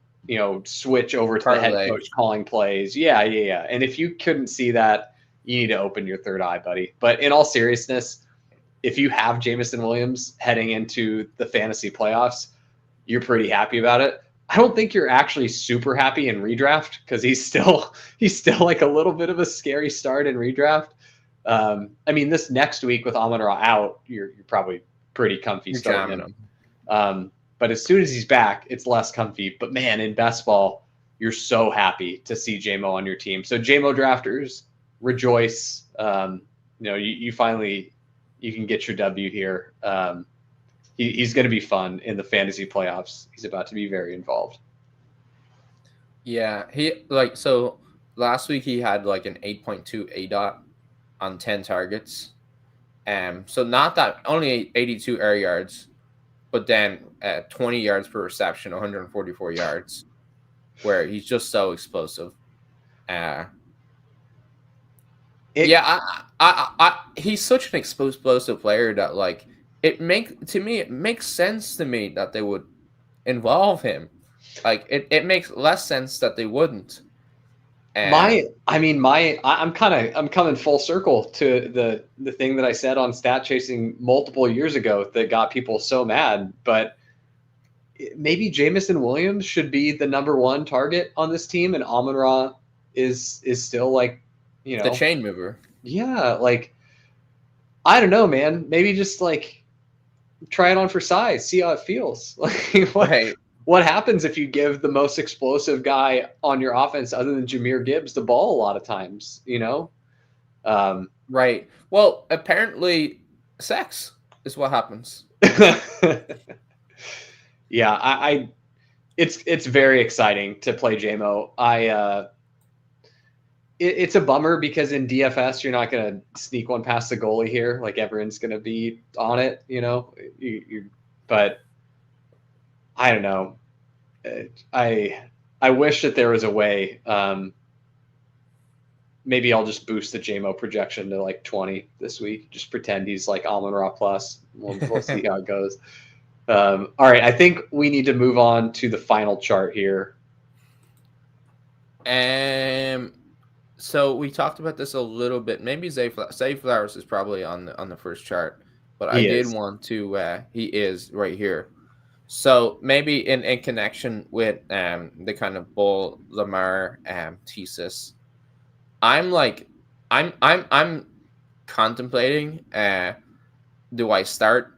switch over to the head coach calling plays. Yeah. And if you couldn't see that, you need to open your third eye, buddy. But in all seriousness, if you have Jameson Williams heading into the fantasy playoffs, you're pretty happy about it. I don't think you're actually super happy in redraft because he's still like a little bit of a scary start in redraft. I mean, this next week with Amon-Ra out, you're probably pretty comfy starting him. But as soon as he's back, it's less comfy. But man, in best ball, you're so happy to see JMO on your team. So JMO drafters, rejoice. You finally can get your W here. He's going to be fun in the fantasy playoffs. He's about to be very involved. Yeah, so last week he had like an 8.2 ADOT on 10 targets. So not that, only 82 air yards, but then 20 yards per reception, 144 yards, where he's just so explosive. He's such an explosive player that like it makes sense to me that they would involve him. Like it makes less sense that they wouldn't. I'm coming full circle to the thing that I said on Stat Chasing multiple years ago that got people so mad. But maybe Jameson Williams should be the number one target on this team, and Amon-Ra is still like, the chain mover. Yeah, like I don't know, man. Maybe just like try it on for size, see how it feels. Like what happens if you give the most explosive guy on your offense other than Jahmyr Gibbs the ball a lot of times, Right. Well, apparently sex is what happens. Yeah, it's very exciting to play JMO. It's a bummer because in DFS you're not going to sneak one past the goalie here. Like everyone's going to be on it, but I don't know. I wish that there was a way. Maybe I'll just boost the JMO projection to like 20 this week. Just pretend he's like Amon-Ra plus. We'll see how it goes. All right, I think we need to move on to the final chart here. So we talked about this a little bit. Maybe Zay Flowers is probably on the first chart, but I did want to. He is right here. So maybe in connection with the kind of Bull Lamar thesis, I'm contemplating. Do I start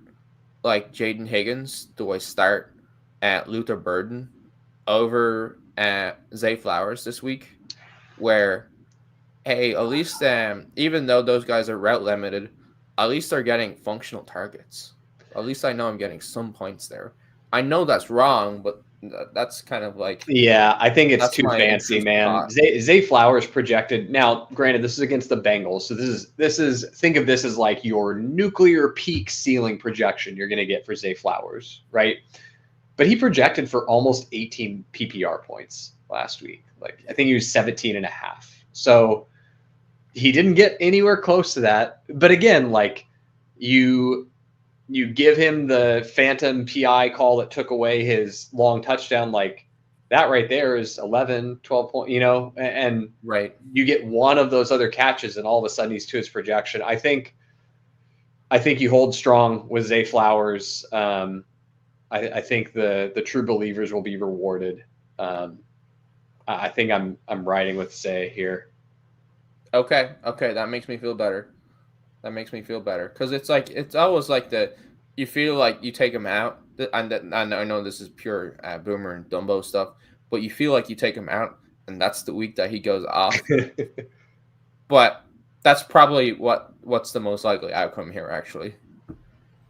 like Jaden Higgins? Do I start Luther Burden over Zay Flowers this week? Where, hey, at least even though those guys are route limited, at least they're getting functional targets. At least I know I'm getting some points there. I know that's wrong, but that's kind of like... Yeah, I think it's too fancy, man. Zay Flowers projected. Now, granted, this is against the Bengals, so this is think of this as like your nuclear peak ceiling projection you're going to get for Zay Flowers, right? But he projected for almost 18 PPR points last week. Like, I think he was 17.5. So he didn't get anywhere close to that. But again, like you give him the phantom PI call that took away his long touchdown, like that right there is 11, 12 points, and right. You get one of those other catches and all of a sudden he's to his projection. I think you hold strong with Zay Flowers. I think the true believers will be rewarded. I think I'm riding with Zay here. Okay, that makes me feel better. Because it's always like you feel like you take him out, and I know this is pure Boomer and Dumbo stuff, but you feel like you take him out, and that's the week that he goes off. But that's probably what's the most likely outcome here, actually.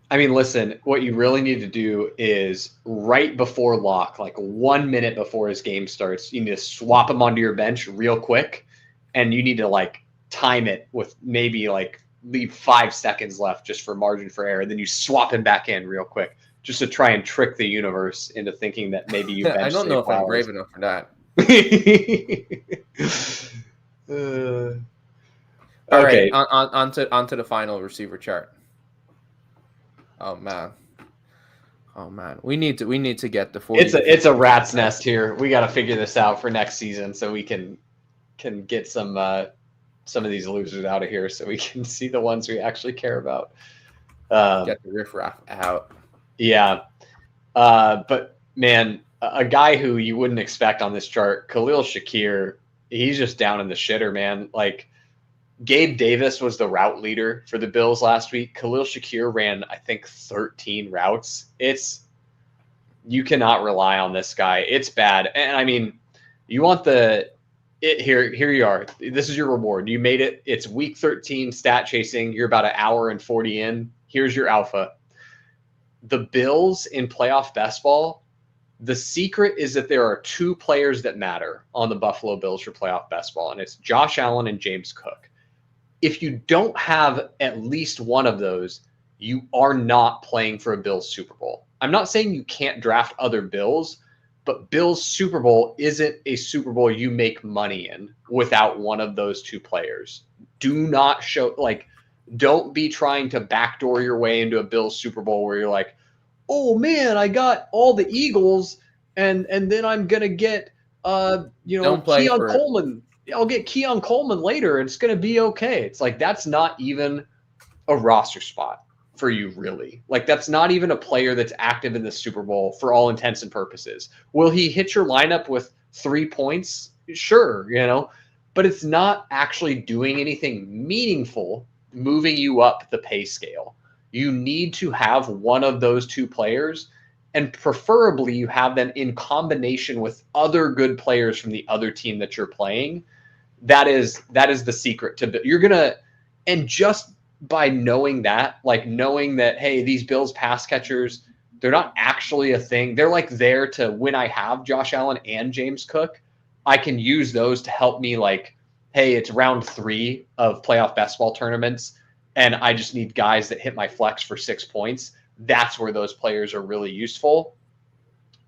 I mean, listen, what you really need to do is right before lock, like 1 minute before his game starts, you need to swap him onto your bench real quick, and you need to like time it with maybe like leave 5 seconds left just for margin for error. Then you swap him back in real quick just to try and trick the universe into thinking that maybe you bench I don't know if I'm brave enough for that. All right, onto the final receiver chart. Oh man, we need to get the 40. It's a rat's nest here. We got to figure this out for next season so we can get some of these losers out of here so we can see the ones we actually care about. Get the riffraff out. Yeah, but man, a guy who you wouldn't expect on this chart, Khalil Shakir, he's just down in the shitter, man. Like, Gabe Davis was the route leader for the Bills last week. Khalil Shakir ran, I think, 13 routes. You cannot rely on this guy. It's bad. And I mean, you want here you are. This is your reward. You made it. It's week 13 stat chasing. You're about an hour and 40 in. Here's your alpha. The Bills in playoff best ball, the secret is that there are 2 players that matter on the Buffalo Bills for playoff best ball, and it's Josh Allen and James Cook. If you don't have at least one of those, you are not playing for a Bills Super Bowl. I'm not saying you can't draft other Bills, but Bills Super Bowl isn't a Super Bowl you make money in without one of those 2 players. Do not don't be trying to backdoor your way into a Bills Super Bowl where you're like, oh man, I got all the Eagles and then I'm going to get, Keon Coleman. I'll get Keon Coleman later. And it's going to be okay. It's like, that's not even a roster spot for you, really. Like, that's not even a player that's active in the Super Bowl for all intents and purposes. Will he hit your lineup with 3 points? Sure, but it's not actually doing anything meaningful, moving you up the pay scale. You need to have one of those 2 players, and preferably you have them in combination with other good players from the other team that you're playing. That is the secret to you're gonna, and just by knowing that, hey, these Bills pass catchers, they're not actually a thing. They're like there to, when I have Josh Allen and James Cook, I can use those to help me, like, hey, it's round 3 of playoff best ball tournaments, and I just need guys that hit my flex for 6 points. That's where those players are really useful.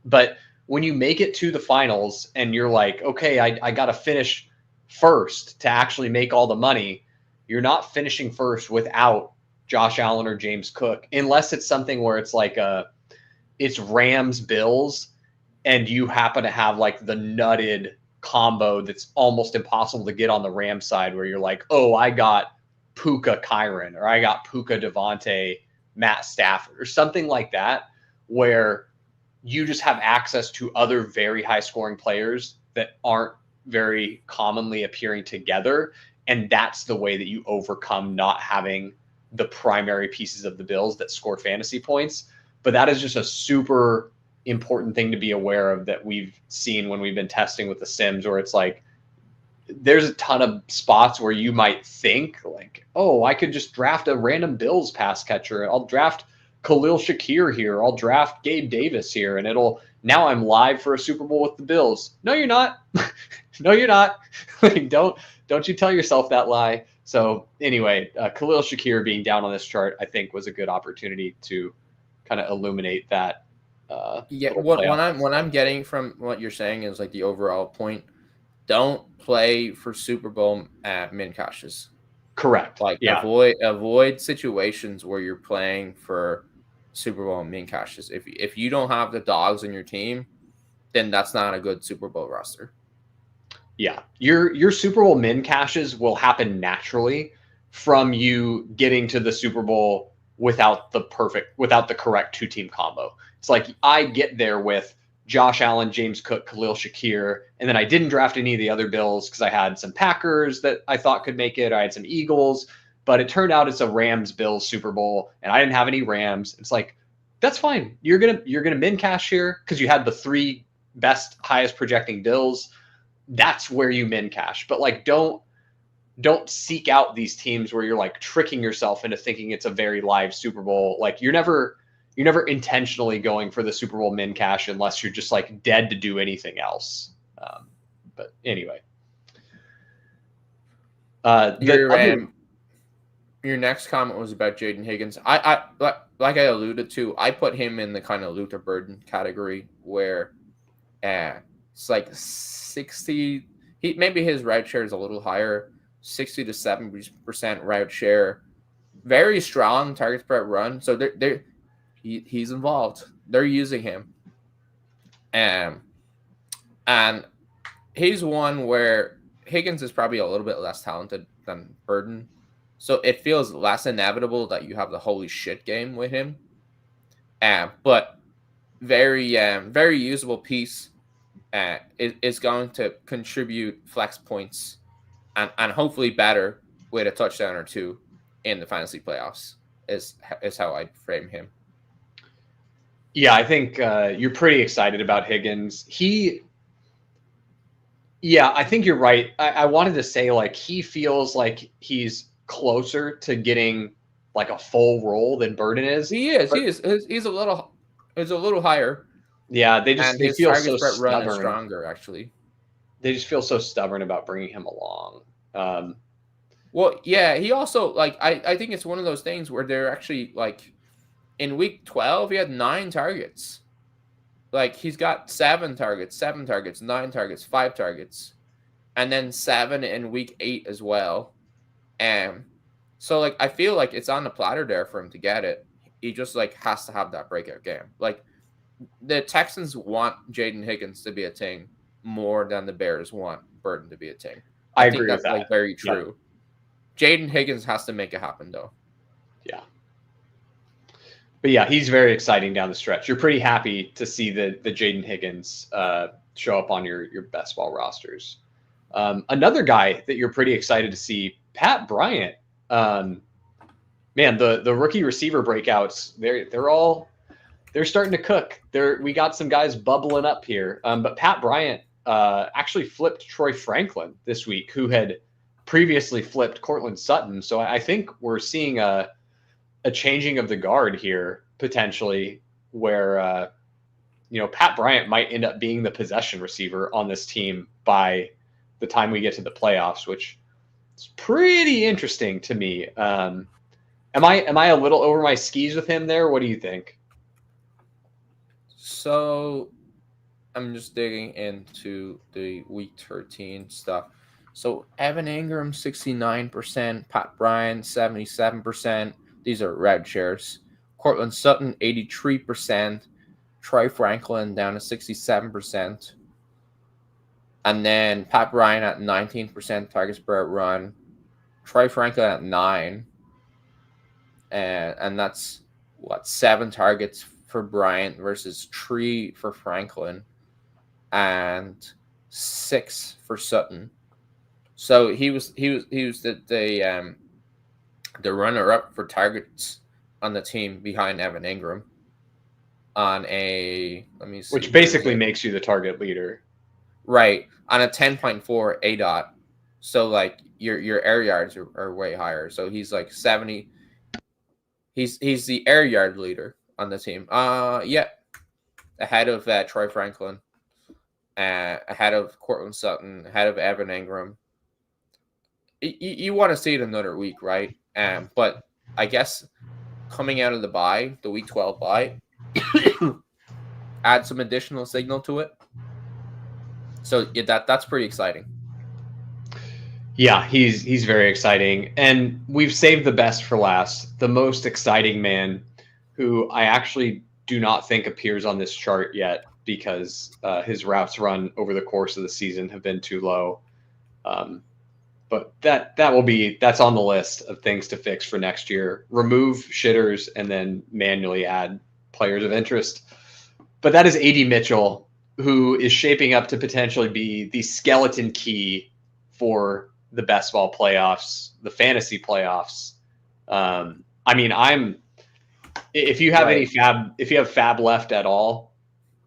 But when you make it to the finals and you're like, okay, I got to finish first to actually make all the money, you're not finishing first without Josh Allen or James Cook, unless it's something where it's like it's Rams Bills and you happen to have like the nutted combo that's almost impossible to get on the Rams side, where you're like, oh, I got Puka Kyron, or I got Puka Javonte, Matt Stafford, or something like that, where you just have access to other very high scoring players that aren't very commonly appearing together. And that's the way that you overcome not having the primary pieces of the Bills that score fantasy points. But that is just a super important thing to be aware of that we've seen when we've been testing with the Sims, where it's like, there's a ton of spots where you might think like, oh, I could just draft a random Bills pass catcher. I'll draft Khalil Shakir here. I'll draft Gabe Davis here. And now I'm live for a Super Bowl with the Bills. No, you're not. No, you're not. Like, don't you tell yourself that lie. So anyway, Khalil Shakir being down on this chart, I think, was a good opportunity to kind of illuminate that. What I'm getting from what you're saying is like the overall point. Don't play for Super Bowl min caches. Correct. Like avoid situations where you're playing for Super Bowl min caches. If you don't have the dogs in your team, then that's not a good Super Bowl roster. Yeah, your Super Bowl min caches will happen naturally from you getting to the Super Bowl without the correct 2-team combo. It's like I get there with Josh Allen, James Cook, Khalil Shakir, and then I didn't draft any of the other Bills because I had some Packers that I thought could make it. I had some Eagles, but it turned out it's a Rams-Bills Super Bowl, and I didn't have any Rams. It's like, that's fine. You're gonna min cache here because you had the 3 best, highest projecting Bills. That's where you min cache. But like, don't seek out these teams where you're like tricking yourself into thinking it's a very live Super Bowl. Like you're never intentionally going for the Super Bowl min cache unless you're just like dead to do anything else. But anyway, your next comment was about Jaden Higgins. I like I alluded to, I put him in the kind of Luther Burden category where it's like 60. Maybe his route share is a little higher, 60 to 70% route share. Very strong targets per run. So he's involved. They're using him. And he's one where Higgins is probably a little bit less talented than Burden. So it feels less inevitable that you have the holy shit game with him. But very usable piece. Is going to contribute flex points and hopefully better with a touchdown or 2 in the fantasy playoffs is how I frame him. Yeah, I think you're pretty excited about Higgins. I think you're right. I wanted to say like he feels like he's closer to getting like a full role than Burden is. He is. He's a little higher. Yeah, they feel so stubborn. Is stronger, actually. They just feel so stubborn about bringing him along. Well, yeah, he also like I think it's one of those things where they're actually like in week 12 he had 9 targets. Like he's got 7 targets, 9 targets, 5 targets, and then 7 in week 8 as well. And so like I feel like it's on the platter there for him to get it. He just like has to have that breakout game. Like the Texans want Jaden Higgins to be a thing more than the Bears want Burden to be a thing. I think agree that's with that. Like very true. Yeah. Jaden Higgins has to make it happen though. Yeah. But yeah, he's very exciting down the stretch. You're pretty happy to see the Jaden Higgins show up on your best ball rosters. Another guy that you're pretty excited to see, Pat Bryant. Man, the rookie receiver breakouts, they're starting to cook. We got some guys bubbling up here. But Pat Bryant actually flipped Troy Franklin this week, who had previously flipped Cortland Sutton. So I think we're seeing a changing of the guard here potentially, where Pat Bryant might end up being the possession receiver on this team by the time we get to the playoffs, which is pretty interesting to me. Am I a little over my skis with him there? What do you think? So I'm just digging into the week 13 stuff. So Evan Ingram, 69%, Pat Bryant, 77%. These are red shares. Cortland Sutton, 83%. Troy Franklin down to 67%. And then Pat Bryant at 19% targets per run. Troy Franklin at 9%. And that's, 7 targets for Bryant versus 3 for Franklin and 6 for Sutton. So he was the runner-up for targets on the team behind Evan Ingram on a, let me see, which basically makes you the target leader, right? On a 10.4 ADOT, so like your air yards are way higher. So he's like 70. He's the air yard leader on the team. Yeah, ahead of Troy Franklin, ahead of Cortland Sutton, ahead of Evan Ingram. You want to see it another week, right? But I guess coming out of the bye, the week 12 bye, add some additional signal to it. So yeah, that's pretty exciting. Yeah, he's very exciting. And we've saved the best for last. The most exciting man, who I actually do not think appears on this chart yet because his routes run over the course of the season have been too low. But that's on the list of things to fix for next year. Remove shitters and then manually add players of interest. But that is A.D. Mitchell, who is shaping up to potentially be the skeleton key for the best ball playoffs, the fantasy playoffs. I mean, if you have any fab left at all,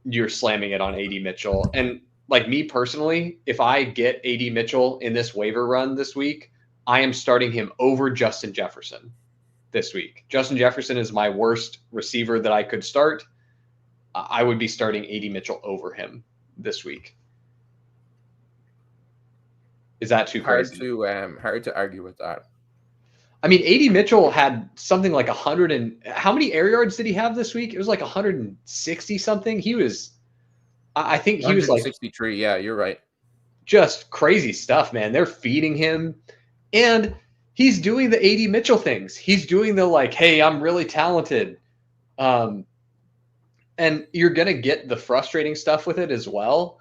you're slamming it on A.D. Mitchell. And like me personally, if I get A.D. Mitchell in this waiver run this week, I am starting him over Justin Jefferson this week. Justin Jefferson is my worst receiver that I could start. I would be starting A.D. Mitchell over him this week. Is that too crazy? Hard to argue with that. I mean, A.D. Mitchell had something like 100 and how many air yards did he have this week? It was like 160 something. I think he was like 63. Yeah, you're right. Just crazy stuff, man. They're feeding him, and he's doing the A.D. Mitchell things. He's doing the like, hey, I'm really talented, and you're gonna get the frustrating stuff with it as well.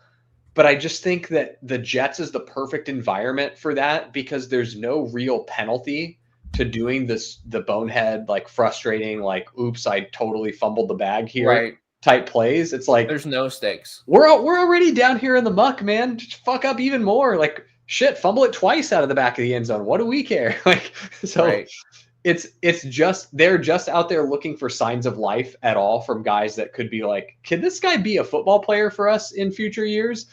But I just think that the Jets is the perfect environment for that because there's no real penalty to doing the bonehead, like frustrating, like, oops, I totally fumbled the bag here. Right. Type plays. It's like there's no stakes. We're already down here in the muck, man. Just fuck up even more. Like shit, fumble it twice out of the back of the end zone. What do we care? Like so, right. It's just they're just out there looking for signs of life at all from guys that could be like, can this guy be a football player for us in future years?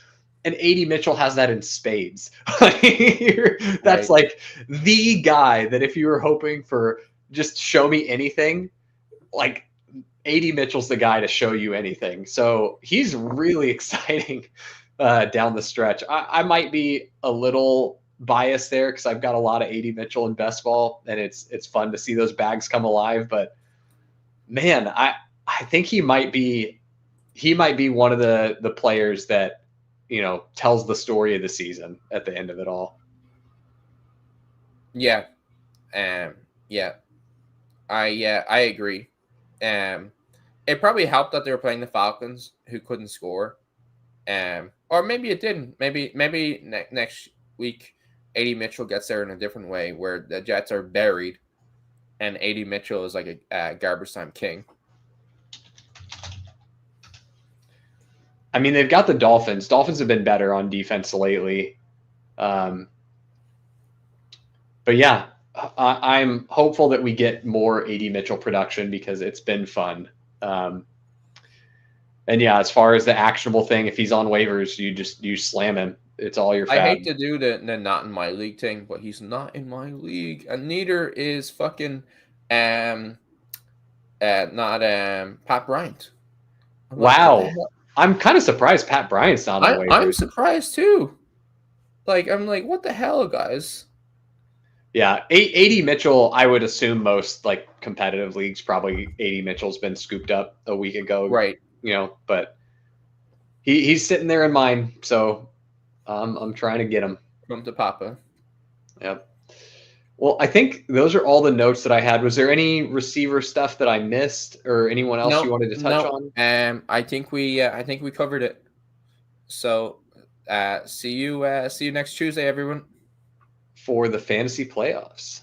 And A.D. Mitchell has that in spades. That's like the guy that if you were hoping for just show me anything, like. A.D. Mitchell's the guy to show you anything. So he's really exciting down the stretch. I might be a little biased there because I've got a lot of A.D. Mitchell in best ball, and it's fun to see those bags come alive. But man, I think he might be one of the players that, tells the story of the season at the end of it all. Yeah. I agree. It probably helped that they were playing the Falcons, who couldn't score, or maybe it didn't. Maybe next week, A.D. Mitchell gets there in a different way, where the Jets are buried, and A.D. Mitchell is like a garbage time king. I mean, they've got the Dolphins. Dolphins have been better on defense lately, but yeah. I'm hopeful that we get more A.D. Mitchell production because it's been fun. And yeah, as far as the actionable thing, if he's on waivers, you slam him. It's all your fab. I hate to do the not in my league thing, but he's not in my league, and neither is fucking Pat Bryant. Wow, I'm kind of surprised Pat Bryant's not on waivers. I'm surprised too. I'm like, what the hell, guys? Yeah, A.D. Mitchell, I would assume most like competitive leagues, probably A.D. Mitchell's been scooped up a week ago. Right. But he's sitting there in mine, so I'm trying to get him. From to Papa. Yep. Well, I think those are all the notes that I had. Was there any receiver stuff that I missed, or anyone else you wanted to touch on? I think we covered it. So, see you next Tuesday, everyone, for the fantasy playoffs.